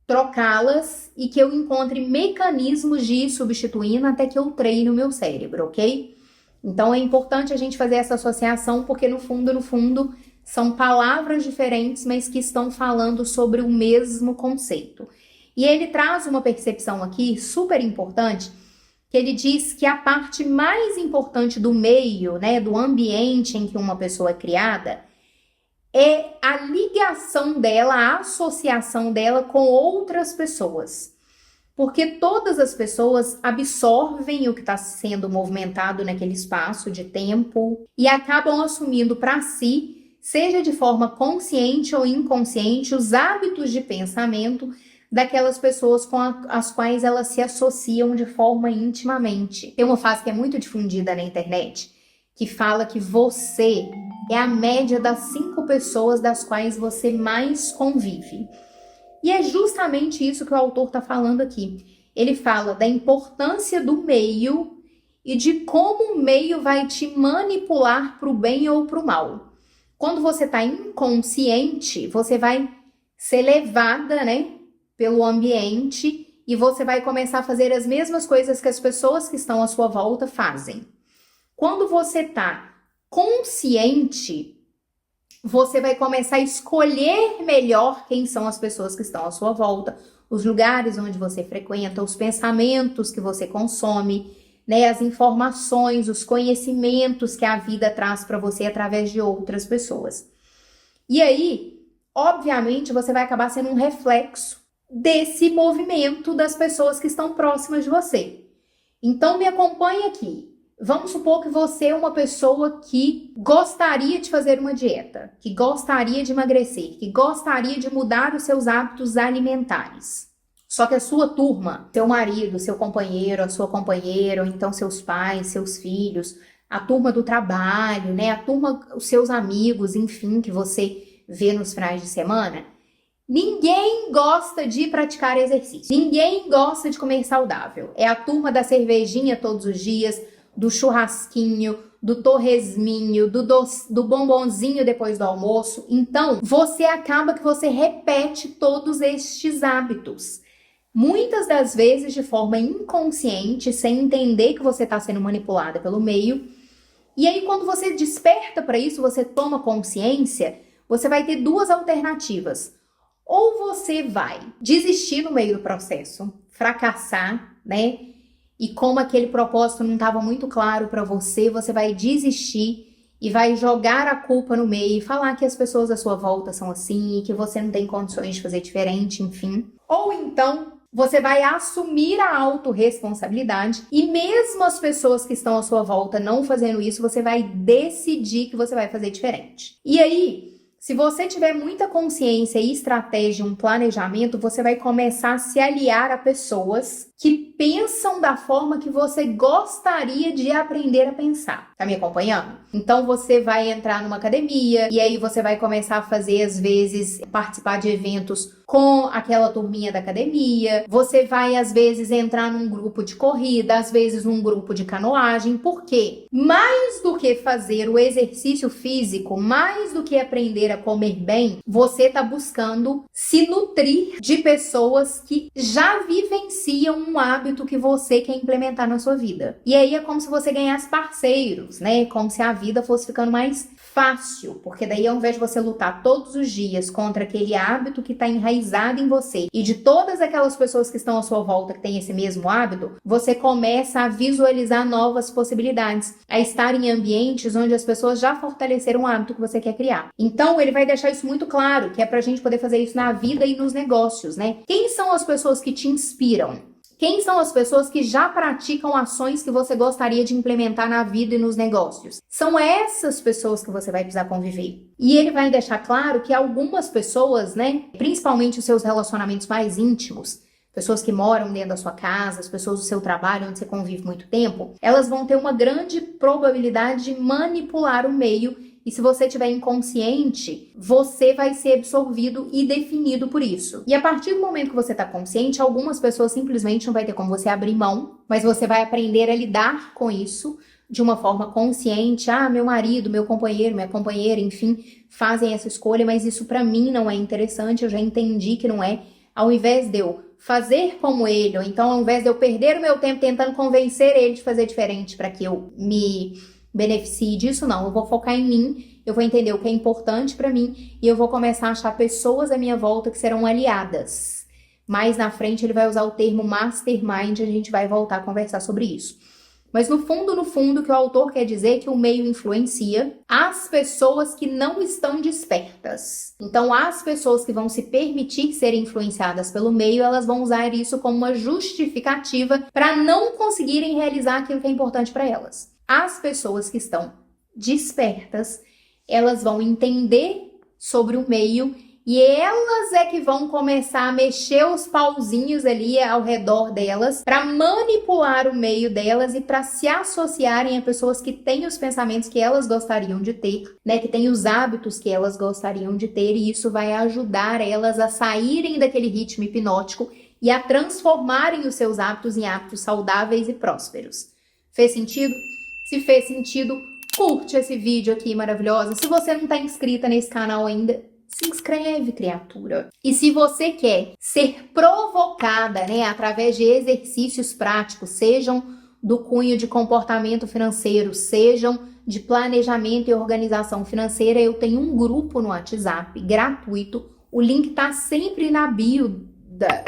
trocá-las e que eu encontre mecanismos de ir substituindo até que eu treine o meu cérebro, ok? Então é importante a gente fazer essa associação porque no fundo, são palavras diferentes, mas que estão falando sobre o mesmo conceito. E ele traz uma percepção aqui super importante, que ele diz que a parte mais importante do meio, né, do ambiente em que uma pessoa é criada, é a ligação dela, a associação dela com outras pessoas. Porque todas as pessoas absorvem o que está sendo movimentado naquele espaço de tempo e acabam assumindo para si, seja de forma consciente ou inconsciente, os hábitos de pensamento daquelas pessoas com as quais elas se associam de forma intimamente. Tem uma frase que é muito difundida na internet, que fala que você é a média das 5 pessoas das quais você mais convive. E é justamente isso que o autor está falando aqui. Ele fala da importância do meio e de como o meio vai te manipular para o bem ou para o mal. Quando você está inconsciente, você vai ser levada, né, pelo ambiente e você vai começar a fazer as mesmas coisas que as pessoas que estão à sua volta fazem. Quando você está consciente, você vai começar a escolher melhor quem são as pessoas que estão à sua volta, os lugares onde você frequenta, os pensamentos que você consome, né, as informações, os conhecimentos que a vida traz para você através de outras pessoas. E aí, obviamente, você vai acabar sendo um reflexo desse movimento das pessoas que estão próximas de você. Então, me acompanhe aqui. Vamos supor que você é uma pessoa que gostaria de fazer uma dieta, que gostaria de emagrecer, que gostaria de mudar os seus hábitos alimentares. Só que a sua turma, seu marido, seu companheiro, a sua companheira, ou então seus pais, seus filhos, a turma do trabalho, né, a turma, os seus amigos, enfim, que você vê nos finais de semana, ninguém gosta de praticar exercício, ninguém gosta de comer saudável. É a turma da cervejinha todos os dias, do churrasquinho, do torresminho, do bombonzinho depois do almoço. Então, você acaba que você repete todos estes hábitos. Muitas das vezes de forma inconsciente, sem entender que você está sendo manipulada pelo meio. E aí, quando você desperta para isso, você toma consciência, você vai ter 2 alternativas. Ou você vai desistir no meio do processo, fracassar, né? E como aquele propósito não estava muito claro para você, você vai desistir e vai jogar a culpa no meio e falar que as pessoas à sua volta são assim e que você não tem condições de fazer diferente, enfim. Ou então, você vai assumir a autorresponsabilidade e mesmo as pessoas que estão à sua volta não fazendo isso, você vai decidir que você vai fazer diferente. E aí, se você tiver muita consciência e estratégia, um planejamento, você vai começar a se aliar a pessoas que pensam da forma que você gostaria de aprender a pensar. Tá me acompanhando? Então você vai entrar numa academia e aí você vai começar a fazer, às vezes, participar de eventos com aquela turminha da academia. Você vai, às vezes, entrar num grupo de corrida, às vezes num grupo de canoagem. Por quê? Mais do que fazer o exercício físico, mais do que aprender a comer bem, você tá buscando se nutrir de pessoas que já vivenciam um hábito que você quer implementar na sua vida. E aí é como se você ganhasse parceiros, né? Como se a vida fosse ficando mais fácil, porque daí ao invés de você lutar todos os dias contra aquele hábito que está enraizado em você e de todas aquelas pessoas que estão à sua volta que têm esse mesmo hábito, você começa a visualizar novas possibilidades, a estar em ambientes onde as pessoas já fortaleceram o hábito que você quer criar. Então ele vai deixar isso muito claro, que é pra gente poder fazer isso na vida e nos negócios, né? Quem são as pessoas que te inspiram? Quem são as pessoas que já praticam ações que você gostaria de implementar na vida e nos negócios? São essas pessoas que você vai precisar conviver. E ele vai deixar claro que algumas pessoas, né, principalmente os seus relacionamentos mais íntimos, pessoas que moram dentro da sua casa, as pessoas do seu trabalho, onde você convive muito tempo, elas vão ter uma grande probabilidade de manipular o meio E se você estiver inconsciente, você vai ser absorvido e definido por isso. E a partir do momento que você está consciente, algumas pessoas simplesmente não vai ter como você abrir mão, mas você vai aprender a lidar com isso de uma forma consciente. Ah, meu marido, meu companheiro, minha companheira, enfim, fazem essa escolha, mas isso para mim não é interessante, eu já entendi que não é. Ao invés de eu fazer como ele, ou então ao invés de eu perder o meu tempo tentando convencer ele de fazer diferente para que eu me beneficie disso, não. Eu vou focar em mim, eu vou entender o que é importante para mim e eu vou começar a achar pessoas à minha volta que serão aliadas. Mais na frente ele vai usar o termo mastermind, a gente vai voltar a conversar sobre isso. Mas no fundo, o que o autor quer dizer é que o meio influencia as pessoas que não estão despertas. Então, as pessoas que vão se permitir serem influenciadas pelo meio, elas vão usar isso como uma justificativa para não conseguirem realizar aquilo que é importante para elas. As pessoas que estão despertas, elas vão entender sobre o meio e elas é que vão começar a mexer os pauzinhos ali ao redor delas para manipular o meio delas e para se associarem a pessoas que têm os pensamentos que elas gostariam de ter, né? Que têm os hábitos que elas gostariam de ter, e isso vai ajudar elas a saírem daquele ritmo hipnótico e a transformarem os seus hábitos em hábitos saudáveis e prósperos. Fez sentido? Se fez sentido, curte esse vídeo aqui maravilhoso. Se você não está inscrita nesse canal ainda, se inscreve, criatura. E se você quer ser provocada, né, através de exercícios práticos, sejam do cunho de comportamento financeiro, sejam de planejamento e organização financeira, eu tenho um grupo no WhatsApp gratuito. O link tá sempre na bio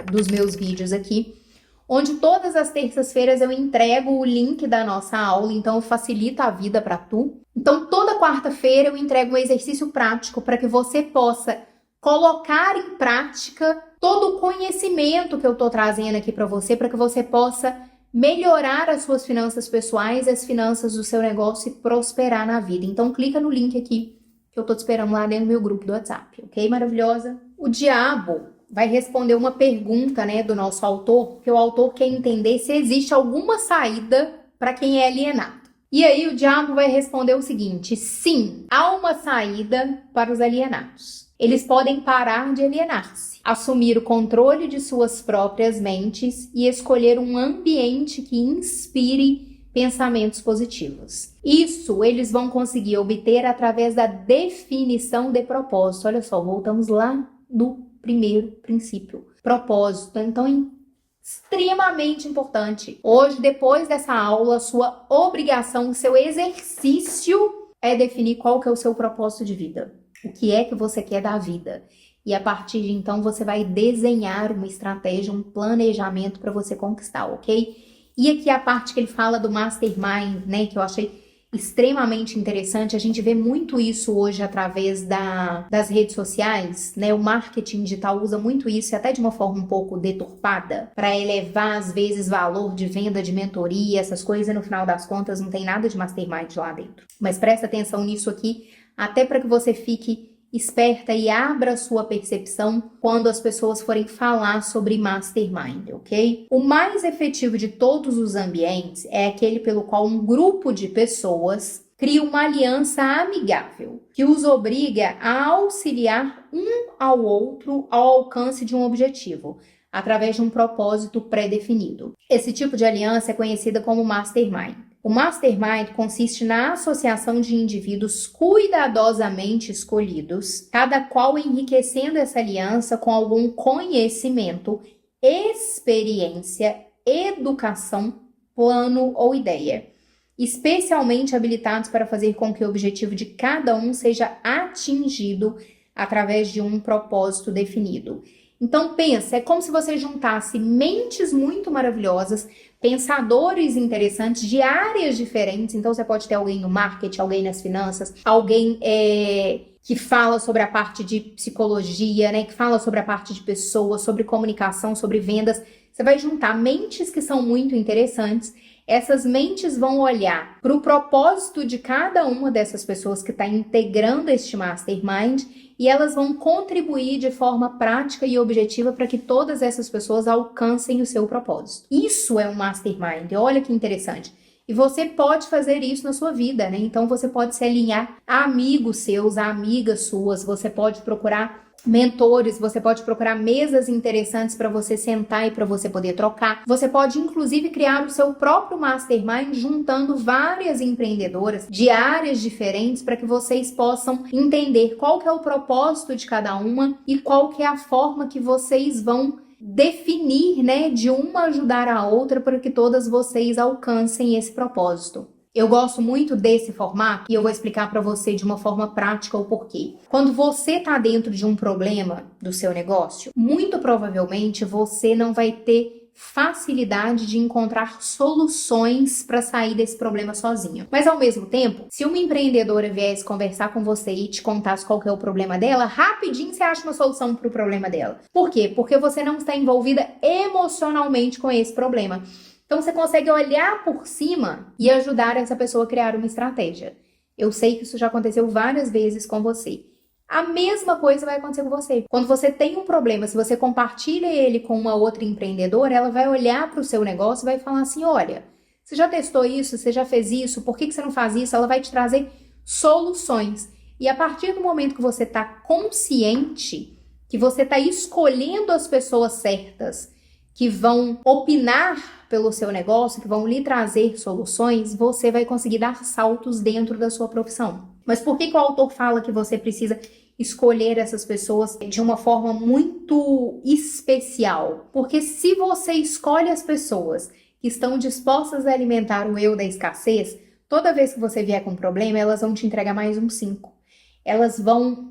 dos meus vídeos aqui, onde todas as terças-feiras eu entrego o link da nossa aula, então eu facilito a vida para tu. Então toda quarta-feira eu entrego um exercício prático para que você possa colocar em prática todo o conhecimento que eu tô trazendo aqui para você, para que você possa melhorar as suas finanças pessoais, as finanças do seu negócio e prosperar na vida. Então clica no link aqui que eu tô te esperando lá dentro do meu grupo do WhatsApp, ok? Maravilhosa? O diabo vai responder uma pergunta, né, do nosso autor, porque o autor quer entender se existe alguma saída para quem é alienado. E aí o diabo vai responder o seguinte: sim, há uma saída para os alienados. Eles podem parar de alienar-se, assumir o controle de suas próprias mentes e escolher um ambiente que inspire pensamentos positivos. Isso eles vão conseguir obter através da definição de propósito. Olha só, voltamos lá no primeiro princípio, propósito. Então, extremamente importante. Hoje, depois dessa aula, sua obrigação, seu exercício é definir qual que é o seu propósito de vida. O que é que você quer da vida. E a partir de então, você vai desenhar uma estratégia, um planejamento para você conquistar, ok? E aqui a parte que ele fala do Mastermind, né, que eu achei extremamente interessante. A gente vê muito isso hoje através das redes sociais, né? O marketing digital usa muito isso, e até de uma forma um pouco deturpada, para elevar, às vezes, valor de venda, de mentoria, essas coisas, e no final das contas não tem nada de mastermind lá dentro. Mas presta atenção nisso aqui, até para que você fique esperta e abra sua percepção quando as pessoas forem falar sobre mastermind, ok? O mais efetivo de todos os ambientes é aquele pelo qual um grupo de pessoas cria uma aliança amigável, que os obriga a auxiliar um ao outro ao alcance de um objetivo, através de um propósito pré-definido. Esse tipo de aliança é conhecida como mastermind. O mastermind consiste na associação de indivíduos cuidadosamente escolhidos, cada qual enriquecendo essa aliança com algum conhecimento, experiência, educação, plano ou ideia, especialmente habilitados para fazer com que o objetivo de cada um seja atingido através de um propósito definido. Então pensa, é como se você juntasse mentes muito maravilhosas, pensadores interessantes de áreas diferentes. Então você pode ter alguém no marketing, alguém nas finanças, alguém que fala sobre a parte de psicologia, né, que fala sobre a parte de pessoas, sobre comunicação, sobre vendas. Você vai juntar mentes que são muito interessantes. Essas mentes vão olhar para o propósito de cada uma dessas pessoas que está integrando este mastermind e elas vão contribuir de forma prática e objetiva para que todas essas pessoas alcancem o seu propósito. Isso é um mastermind. Olha que interessante. E você pode fazer isso na sua vida, né? Então você pode se alinhar a amigos seus, a amigas suas, você pode procurar mentores, você pode procurar mesas interessantes para você sentar e para você poder trocar. Você pode inclusive criar o seu próprio mastermind juntando várias empreendedoras de áreas diferentes para que vocês possam entender qual que é o propósito de cada uma e qual que é a forma que vocês vão definir, né, de uma ajudar a outra para que todas vocês alcancem esse propósito. Eu gosto muito desse formato e eu vou explicar para você de uma forma prática o porquê. Quando você está dentro de um problema do seu negócio, muito provavelmente você não vai ter facilidade de encontrar soluções para sair desse problema sozinho. Mas ao mesmo tempo, se uma empreendedora viesse conversar com você e te contasse qual que é o problema dela, rapidinho você acha uma solução para o problema dela. Por quê? Porque você não está envolvida emocionalmente com esse problema. Então você consegue olhar por cima e ajudar essa pessoa a criar uma estratégia. Eu sei que isso já aconteceu várias vezes com você. A mesma coisa vai acontecer com você. Quando você tem um problema, se você compartilha ele com uma outra empreendedora, ela vai olhar para o seu negócio e vai falar assim, olha, você já testou isso? Você já fez isso? Por que você não faz isso? Ela vai te trazer soluções. E a partir do momento que você está consciente, que você está escolhendo as pessoas certas, que vão opinar pelo seu negócio, que vão lhe trazer soluções, você vai conseguir dar saltos dentro da sua profissão. Mas por que o autor fala que você precisa escolher essas pessoas de uma forma muito especial? Porque se você escolhe as pessoas que estão dispostas a alimentar o eu da escassez, toda vez que você vier com um problema, elas vão te entregar mais um 5. Elas vão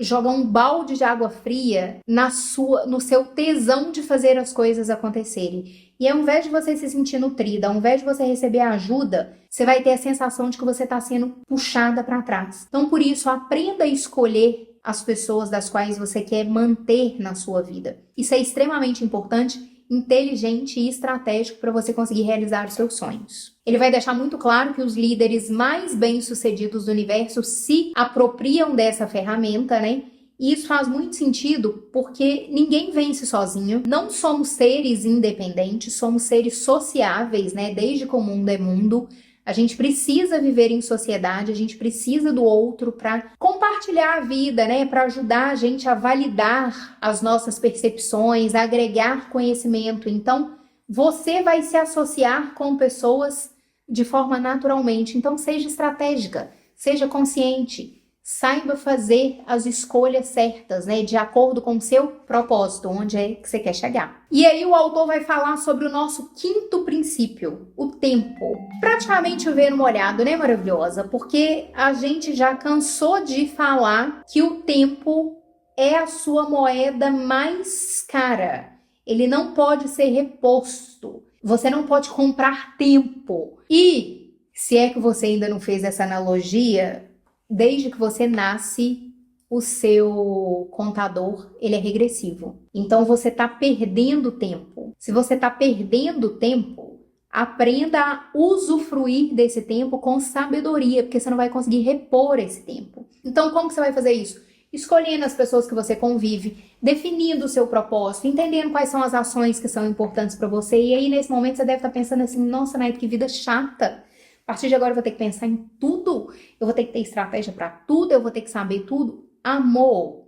joga um balde de água fria no seu tesão de fazer as coisas acontecerem. E ao invés de você se sentir nutrida, ao invés de você receber ajuda, você vai ter a sensação de que você está sendo puxada para trás. Então, por isso, aprenda a escolher as pessoas das quais você quer manter na sua vida. Isso é extremamente importante, inteligente e estratégico para você conseguir realizar os seus sonhos. Ele vai deixar muito claro que os líderes mais bem-sucedidos do universo se apropriam dessa ferramenta, né? E isso faz muito sentido porque ninguém vence sozinho. Não somos seres independentes, somos seres sociáveis, né? Desde que o mundo é mundo. A gente precisa viver em sociedade, a gente precisa do outro para compartilhar a vida, né? Para ajudar a gente a validar as nossas percepções, a agregar conhecimento. Então, você vai se associar com pessoas de forma naturalmente. Então, seja estratégica, seja consciente, saiba fazer as escolhas certas, né? De acordo com o seu propósito, onde é que você quer chegar. E aí o autor vai falar sobre o nosso quinto princípio, o tempo. Praticamente chover molhado, né, maravilhosa? Porque a gente já cansou de falar que o tempo é a sua moeda mais cara. Ele não pode ser reposto. Você não pode comprar tempo. E, se é que você ainda não fez essa analogia, desde que você nasce, o seu contador, ele é regressivo. Então, você está perdendo tempo. Se você está perdendo tempo, aprenda a usufruir desse tempo com sabedoria, porque você não vai conseguir repor esse tempo. Então, como que você vai fazer isso? Escolhendo as pessoas que você convive, definindo o seu propósito, entendendo quais são as ações que são importantes para você. E aí, nesse momento, você deve estar pensando assim, nossa, Nath, que vida chata. A partir de agora eu vou ter que pensar em tudo, eu vou ter que ter estratégia para tudo, eu vou ter que saber tudo. Amor,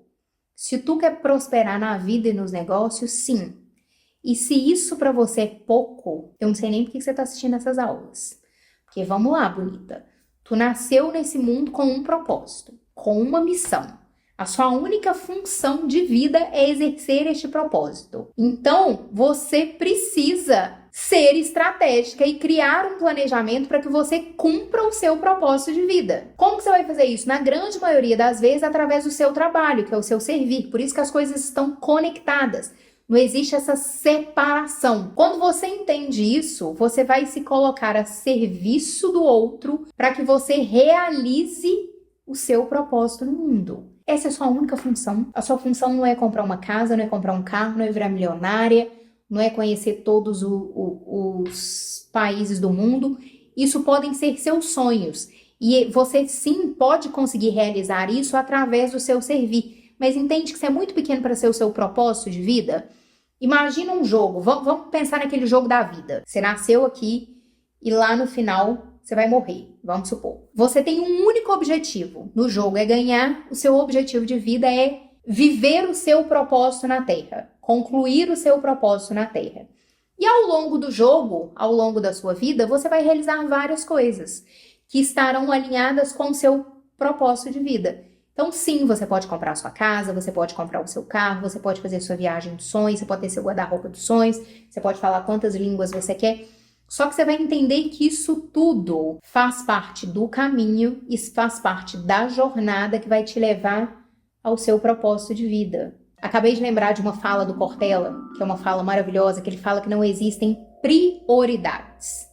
se tu quer prosperar na vida e nos negócios, sim. E se isso para você é pouco, eu não sei nem por que você está assistindo essas aulas. Porque vamos lá, bonita. Tu nasceu nesse mundo com um propósito, com uma missão. A sua única função de vida é exercer este propósito. Então, você precisa ser estratégica e criar um planejamento para que você cumpra o seu propósito de vida. Como que você vai fazer isso? Na grande maioria das vezes, através do seu trabalho, que é o seu servir. Por isso que as coisas estão conectadas. Não existe essa separação. Quando você entende isso, você vai se colocar a serviço do outro para que você realize o seu propósito no mundo. Essa é a sua única função. A sua função não é comprar uma casa, não é comprar um carro, não é virar milionária, não é conhecer todos os países do mundo. Isso podem ser seus sonhos. E você sim pode conseguir realizar isso através do seu servir. Mas entende que isso é muito pequeno para ser o seu propósito de vida? Imagina um jogo. Vamos pensar naquele jogo da vida. Você nasceu aqui e lá no final você vai morrer, vamos supor. Você tem um único objetivo no jogo, é ganhar. O seu objetivo de vida é viver o seu propósito na Terra, concluir o seu propósito na Terra. E ao longo do jogo, ao longo da sua vida, você vai realizar várias coisas que estarão alinhadas com o seu propósito de vida. Então, sim, você pode comprar a sua casa, você pode comprar o seu carro, você pode fazer sua viagem dos sonhos, você pode ter seu guarda-roupa dos sonhos, você pode falar quantas línguas você quer. Só que você vai entender que isso tudo faz parte do caminho, isso faz parte da jornada que vai te levar ao seu propósito de vida. Acabei de lembrar de uma fala do Cortella, que é uma fala maravilhosa, que ele fala que não existem prioridades.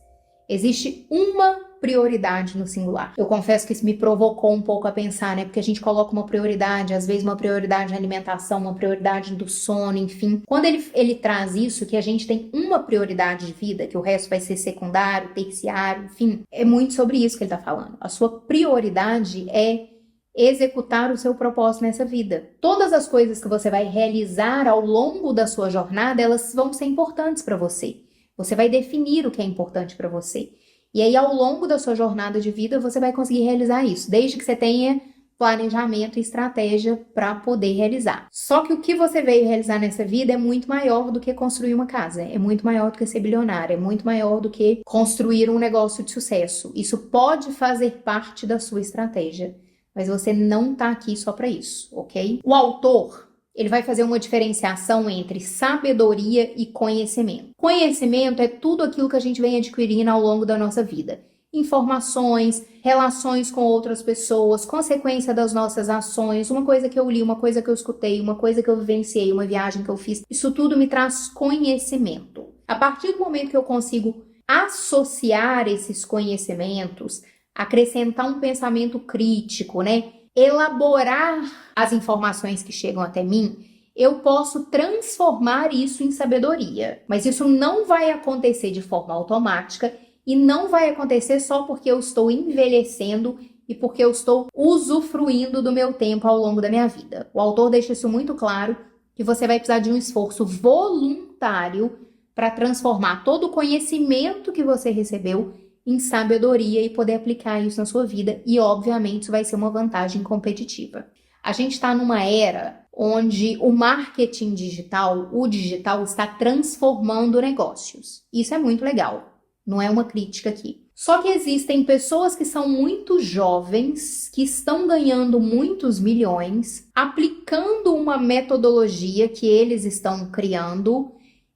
Existe uma prioridade no singular. Eu confesso que isso me provocou um pouco a pensar, né? Porque a gente coloca uma prioridade, às vezes uma prioridade na alimentação, uma prioridade do sono, enfim. Quando ele traz isso, que a gente tem uma prioridade de vida, que o resto vai ser secundário, terciário, enfim, é muito sobre isso que ele tá falando. A sua prioridade é executar o seu propósito nessa vida. Todas as coisas que você vai realizar ao longo da sua jornada, elas vão ser importantes para você. Você vai definir o que é importante para você. E aí, ao longo da sua jornada de vida, você vai conseguir realizar isso, desde que você tenha planejamento e estratégia para poder realizar. Só que o que você veio realizar nessa vida é muito maior do que construir uma casa, é muito maior do que ser bilionário, é muito maior do que construir um negócio de sucesso. Isso pode fazer parte da sua estratégia, mas você não está aqui só para isso, ok? O autor, ele vai fazer uma diferenciação entre sabedoria e conhecimento. Conhecimento é tudo aquilo que a gente vem adquirindo ao longo da nossa vida. Informações, relações com outras pessoas, consequência das nossas ações, uma coisa que eu li, uma coisa que eu escutei, uma coisa que eu vivenciei, uma viagem que eu fiz. Isso tudo me traz conhecimento. A partir do momento que eu consigo associar esses conhecimentos, acrescentar um pensamento crítico, né? Elaborar as informações que chegam até mim, eu posso transformar isso em sabedoria. Mas isso não vai acontecer de forma automática e não vai acontecer só porque eu estou envelhecendo e porque eu estou usufruindo do meu tempo ao longo da minha vida. O autor deixa isso muito claro, que você vai precisar de um esforço voluntário para transformar todo o conhecimento que você recebeu em sabedoria e poder aplicar isso na sua vida. E, obviamente, isso vai ser uma vantagem competitiva. A gente está numa era onde o marketing digital, o digital, está transformando negócios. Isso é muito legal. Não é uma crítica aqui. Só que existem pessoas que são muito jovens, que estão ganhando muitos milhões, aplicando uma metodologia que eles estão criando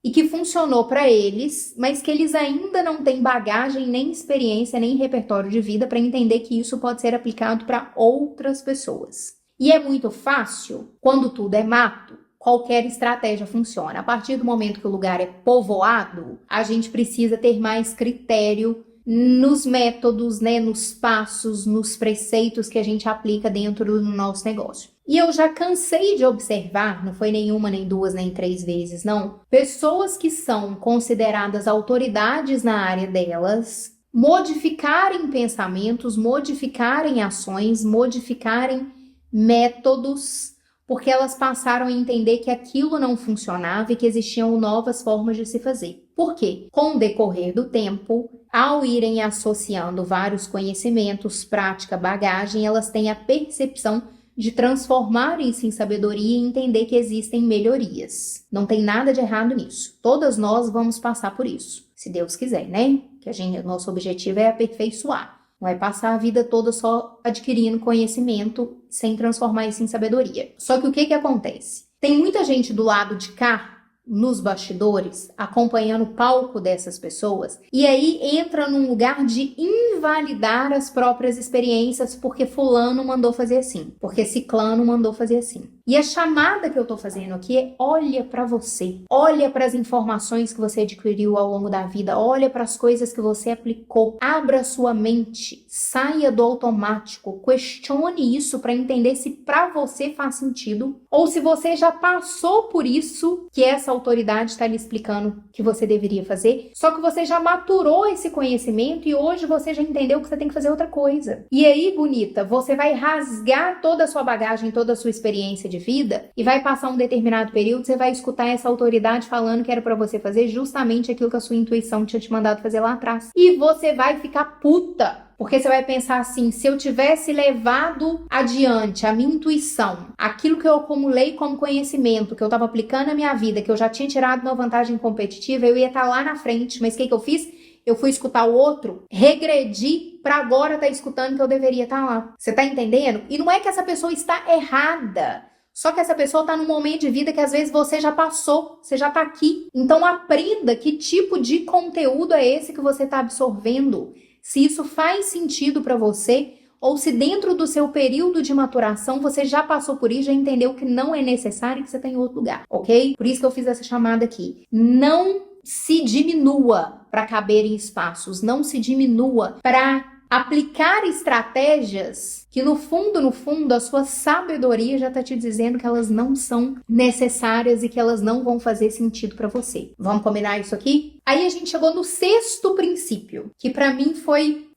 e que funcionou para eles, mas que eles ainda não têm bagagem, nem experiência, nem repertório de vida para entender que isso pode ser aplicado para outras pessoas. E é muito fácil, quando tudo é mato, qualquer estratégia funciona. A partir do momento que o lugar é povoado, a gente precisa ter mais critério nos métodos, né, nos passos, nos preceitos que a gente aplica dentro do nosso negócio. E eu já cansei de observar, não foi nenhuma, nem duas, nem três vezes, não, pessoas que são consideradas autoridades na área delas, modificarem pensamentos, modificarem ações, modificarem métodos, porque elas passaram a entender que aquilo não funcionava e que existiam novas formas de se fazer. Por quê? Com o decorrer do tempo, ao irem associando vários conhecimentos, prática, bagagem, elas têm a percepção de transformar isso em sabedoria e entender que existem melhorias. Não tem nada de errado nisso. Todas nós vamos passar por isso, se Deus quiser, né? Que nosso objetivo é aperfeiçoar. Não é passar a vida toda só adquirindo conhecimento sem transformar isso em sabedoria. Só que o que acontece? Tem muita gente do lado de cá, nos bastidores, acompanhando o palco dessas pessoas, e aí entra num lugar de invalidar as próprias experiências porque fulano mandou fazer assim, porque ciclano mandou fazer assim. E a chamada que eu tô fazendo aqui é: olha para você, olha para as informações que você adquiriu ao longo da vida, olha para as coisas que você aplicou, abra sua mente, saia do automático, questione isso para entender se para você faz sentido ou se você já passou por isso que essa autoridade está lhe explicando que você deveria fazer, só que você já maturou esse conhecimento e hoje você já entendeu que você tem que fazer outra coisa. E aí, bonita, você vai rasgar toda a sua bagagem, toda a sua experiência de vida e vai passar um determinado período, você vai escutar essa autoridade falando que era pra você fazer justamente aquilo que a sua intuição tinha te mandado fazer lá atrás. E você vai ficar puta. Porque você vai pensar assim, se eu tivesse levado adiante a minha intuição, aquilo que eu acumulei como conhecimento, que eu estava aplicando na minha vida, que eu já tinha tirado uma vantagem competitiva, eu ia estar lá na frente. Mas o que eu fiz? Eu fui escutar o outro, regredi para agora estar escutando que eu deveria estar lá. Você tá entendendo? E não é que essa pessoa está errada. Só que essa pessoa está num momento de vida que às vezes você já passou, você já está aqui. Então aprenda que tipo de conteúdo é esse que você está absorvendo. Se isso faz sentido para você, ou se dentro do seu período de maturação você já passou por isso, já entendeu que não é necessário e que você está em outro lugar, ok? Por isso que eu fiz essa chamada aqui. Não se diminua para caber em espaços, não se diminua para aplicar estratégias que no fundo, a sua sabedoria já está te dizendo que elas não são necessárias e que elas não vão fazer sentido para você. Vamos combinar isso aqui? Aí a gente chegou no 6º princípio, que para mim foi...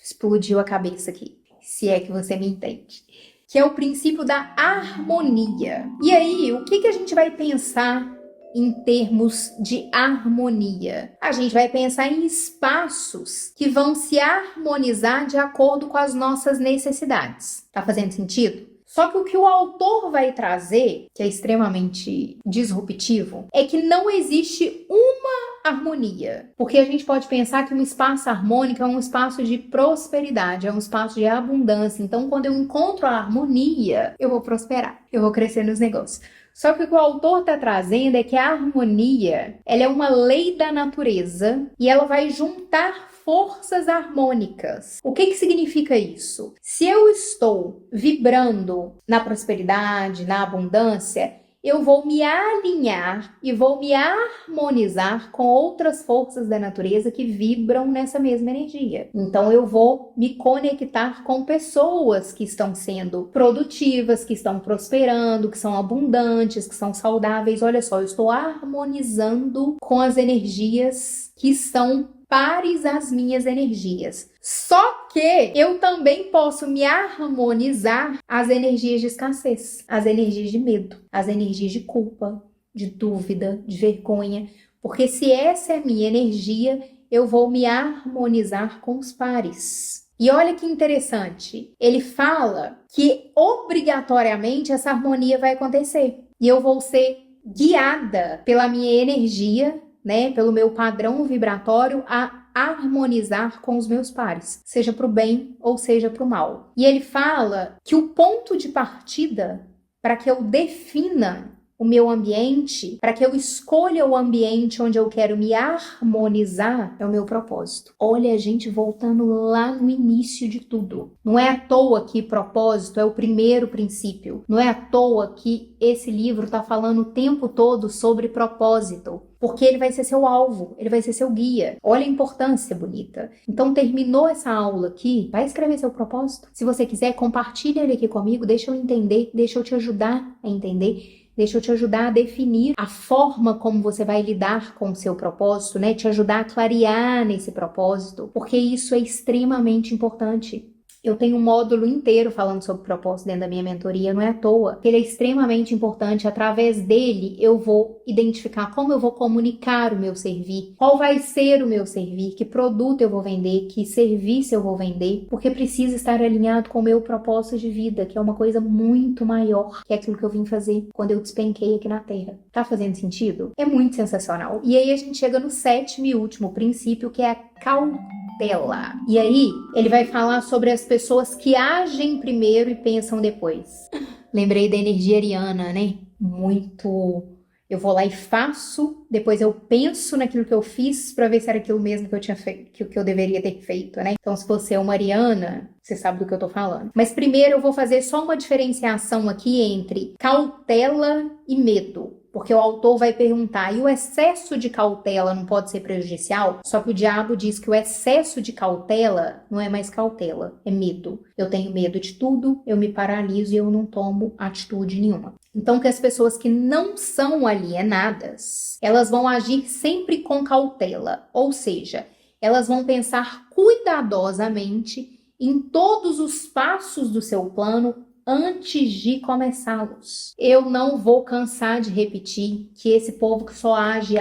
explodiu a cabeça aqui, se é que você me entende. Que é o princípio da harmonia. E aí, o que a gente vai pensar em termos de harmonia? A gente vai pensar em espaços que vão se harmonizar de acordo com as nossas necessidades. Tá fazendo sentido? Só que o que o autor vai trazer, que é extremamente disruptivo, é que não existe uma harmonia. Porque a gente pode pensar que um espaço harmônico é um espaço de prosperidade, é um espaço de abundância. Então, quando eu encontro a harmonia, eu vou prosperar, eu vou crescer nos negócios. Só que o que o autor está trazendo é que a harmonia, ela é uma lei da natureza e ela vai juntar forças harmônicas. O que significa isso? Se eu estou vibrando na prosperidade, na abundância, eu vou me alinhar e vou me harmonizar com outras forças da natureza que vibram nessa mesma energia. Então eu vou me conectar com pessoas que estão sendo produtivas, que estão prosperando, que são abundantes, que são saudáveis. Olha só, eu estou harmonizando com as energias que são pares às minhas energias. Só que eu também posso me harmonizar às energias de escassez, às energias de medo, às energias de culpa, de dúvida, de vergonha. Porque se essa é a minha energia, eu vou me harmonizar com os pares. E olha que interessante, ele fala que obrigatoriamente essa harmonia vai acontecer. E eu vou ser guiada pela minha energia, né, pelo meu padrão vibratório a harmonizar com os meus pares, seja para o bem ou seja para o mal. E ele fala que o ponto de partida para que eu defina o meu ambiente, para que eu escolha o ambiente onde eu quero me harmonizar, é o meu propósito. Olha a gente voltando lá no início de tudo. Não é à toa que propósito é o primeiro princípio. Não é à toa que esse livro está falando o tempo todo sobre propósito. Porque ele vai ser seu alvo, ele vai ser seu guia. Olha a importância, bonita. Então, terminou essa aula aqui, vai escrever seu propósito. Se você quiser, compartilha ele aqui comigo, deixa eu entender, deixa eu te ajudar a entender. Deixa eu te ajudar a definir a forma como você vai lidar com o seu propósito, né? Te ajudar a clarear nesse propósito, porque isso é extremamente importante. Eu tenho um módulo inteiro falando sobre propósito dentro da minha mentoria, não é à toa. Ele é extremamente importante. Através dele, eu vou identificar como eu vou comunicar o meu servir, qual vai ser o meu servir, que produto eu vou vender, que serviço eu vou vender, porque precisa estar alinhado com o meu propósito de vida, que é uma coisa muito maior que aquilo que eu vim fazer quando eu despenquei aqui na Terra. Tá fazendo sentido? É muito sensacional. E aí a gente chega no 7º e último princípio, que é a cautela. E aí, ele vai falar sobre as pessoas que agem primeiro e pensam depois. Lembrei da energia ariana, né? Muito... Eu vou lá e faço, depois eu penso naquilo que eu fiz para ver se era aquilo mesmo que eu tinha feito, que eu deveria ter feito, né? Então, se você é uma ariana, você sabe do que eu tô falando. Mas primeiro eu vou fazer só uma diferenciação aqui entre cautela e medo. Porque o autor vai perguntar, e o excesso de cautela não pode ser prejudicial? Só que o diabo diz que o excesso de cautela não é mais cautela, é medo. Eu tenho medo de tudo, eu me paraliso e eu não tomo atitude nenhuma. Então, que as pessoas que não são alienadas, elas vão agir sempre com cautela, ou seja, elas vão pensar cuidadosamente em todos os passos do seu plano antes de começá-los. Eu não vou cansar de repetir que esse povo que só age,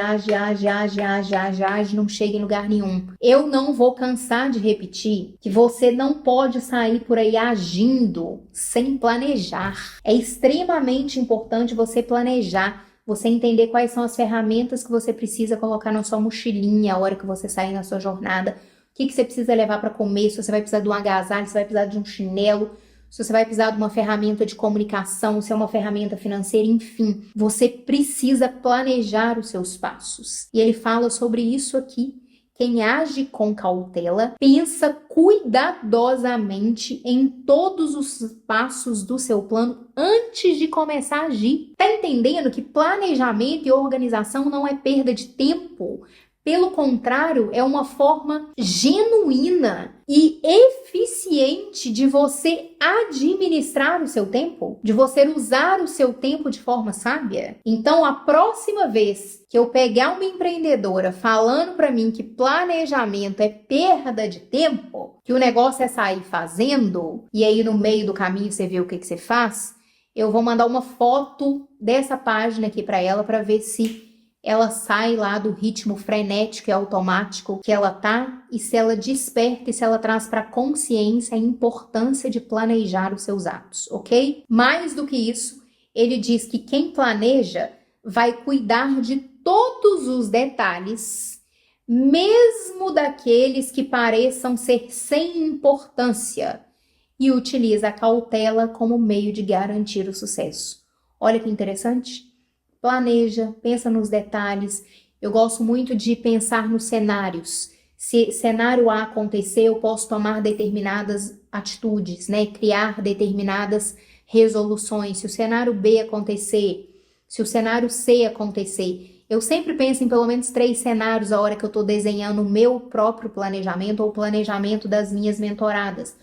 não chega em lugar nenhum. Eu não vou cansar de repetir que você não pode sair por aí agindo sem planejar. É extremamente importante você planejar, você entender quais são as ferramentas que você precisa colocar na sua mochilinha a hora que você sair na sua jornada. O que você precisa levar para comer, se você vai precisar de um agasalho, se você vai precisar de um chinelo, se você vai precisar de uma ferramenta de comunicação, se é uma ferramenta financeira, enfim. Você precisa planejar os seus passos. E ele fala sobre isso aqui. Quem age com cautela, pensa cuidadosamente em todos os passos do seu plano antes de começar a agir. Tá entendendo que planejamento e organização não é perda de tempo? Pelo contrário, é uma forma genuína e eficiente de você administrar o seu tempo, de você usar o seu tempo de forma sábia. Então, a próxima vez que eu pegar uma empreendedora falando para mim que planejamento é perda de tempo, que o negócio é sair fazendo, e aí no meio do caminho você vê o que você faz, eu vou mandar uma foto dessa página aqui para ela para ver se ela sai lá do ritmo frenético e automático que ela tá, e se ela desperta e se ela traz para consciência a importância de planejar os seus atos, ok? Mais do que isso, ele diz que quem planeja vai cuidar de todos os detalhes, mesmo daqueles que pareçam ser sem importância, e utiliza a cautela como meio de garantir o sucesso. Olha que interessante. Planeja, pensa nos detalhes. Eu gosto muito de pensar nos cenários. Se cenário A acontecer, eu posso tomar determinadas atitudes, né? Criar determinadas resoluções. Se o cenário B acontecer, se o cenário C acontecer, eu sempre penso em pelo menos 3 cenários a hora que eu estou desenhando o meu próprio planejamento ou o planejamento das minhas mentoradas.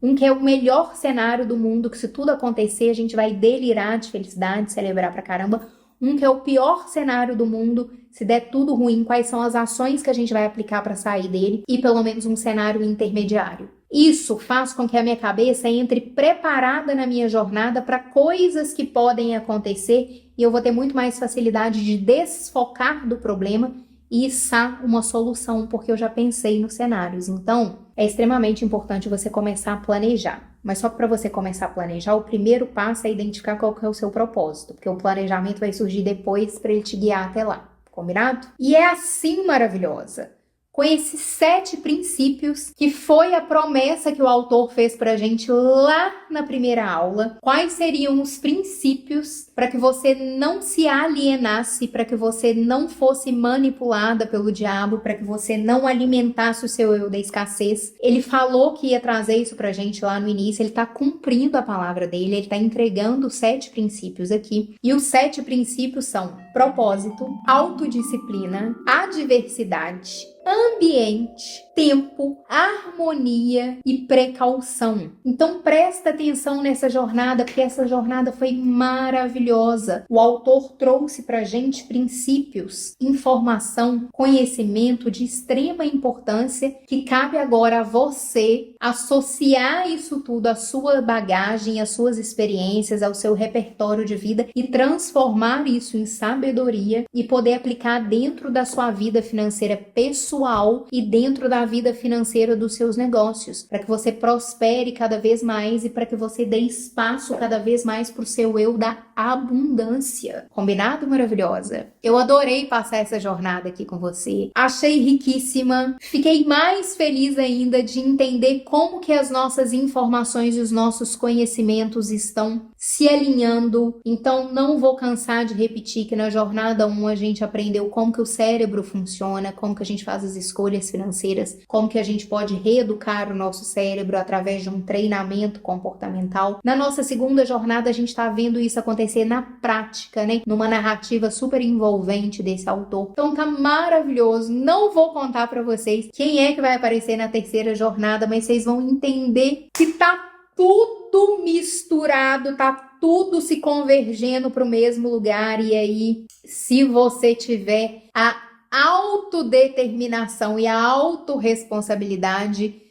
Um que é o melhor cenário do mundo, que se tudo acontecer, a gente vai delirar de felicidade, celebrar pra caramba. Um que é o pior cenário do mundo, se der tudo ruim, quais são as ações que a gente vai aplicar para sair dele, e pelo menos um cenário intermediário. Isso faz com que a minha cabeça entre preparada na minha jornada para coisas que podem acontecer, e eu vou ter muito mais facilidade de desfocar do problema e içar uma solução, porque eu já pensei nos cenários. Então, é extremamente importante você começar a planejar. Mas só para você começar a planejar, o primeiro passo é identificar qual que é o seu propósito, porque o planejamento vai surgir depois para ele te guiar até lá, combinado? E é assim maravilhosa, com esses 7 princípios, que foi a promessa que o autor fez pra gente lá na primeira aula. Quais seriam os princípios para que você não se alienasse, para que você não fosse manipulada pelo diabo, para que você não alimentasse o seu eu da escassez. Ele falou que ia trazer isso pra gente lá no início, ele tá cumprindo a palavra dele, ele tá entregando os 7 princípios aqui. E os 7 princípios são propósito, autodisciplina, adversidade, ambiente, tempo, harmonia e precaução. Então presta atenção nessa jornada, porque essa jornada foi maravilhosa. O autor trouxe pra gente princípios, informação, conhecimento de extrema importância que cabe agora a você associar isso tudo à sua bagagem, às suas experiências, ao seu repertório de vida e transformar isso em sabedoria e poder aplicar dentro da sua vida financeira pessoal e dentro da vida financeira dos seus negócios, para que você prospere cada vez mais e para que você dê espaço cada vez mais para o seu eu da abundância. Combinado, maravilhosa? Eu adorei passar essa jornada aqui com você. Achei riquíssima. Fiquei mais feliz ainda de entender como que as nossas informações e os nossos conhecimentos estão se alinhando. Então, não vou cansar de repetir que na jornada 1 a gente aprendeu como que o cérebro funciona, como que a gente faz as escolhas financeiras, práticas, como que a gente pode reeducar o nosso cérebro através de um treinamento comportamental. Na nossa segunda jornada, a gente está vendo isso acontecer na prática, né? Numa narrativa super envolvente desse autor. Então tá maravilhoso. Não vou contar para vocês quem é que vai aparecer na terceira jornada, mas vocês vão entender que tá tudo misturado, tá tudo se convergendo para o mesmo lugar. E aí, se você tiver a autodeterminação e a autorresponsabilidade,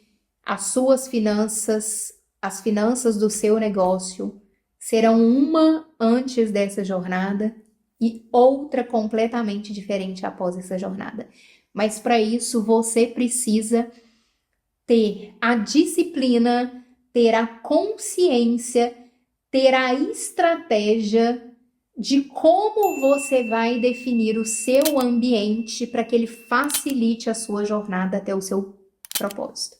as suas finanças, as finanças do seu negócio serão uma antes dessa jornada e outra completamente diferente após essa jornada. Mas para isso você precisa ter a disciplina, ter a consciência, ter a estratégia de como você vai definir o seu ambiente para que ele facilite a sua jornada até o seu propósito.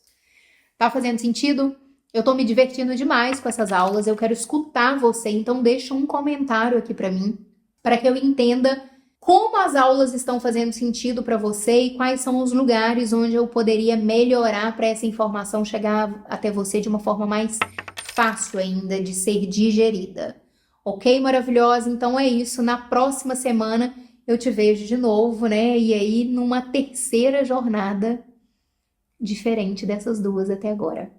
Tá fazendo sentido? Eu tô me divertindo demais com essas aulas, eu quero escutar você, então deixa um comentário aqui para mim, para que eu entenda como as aulas estão fazendo sentido para você e quais são os lugares onde eu poderia melhorar para essa informação chegar até você de uma forma mais fácil ainda de ser digerida. Ok, maravilhosa? Então é isso. Na próxima semana eu te vejo de novo, né? E aí numa terceira jornada diferente dessas duas até agora.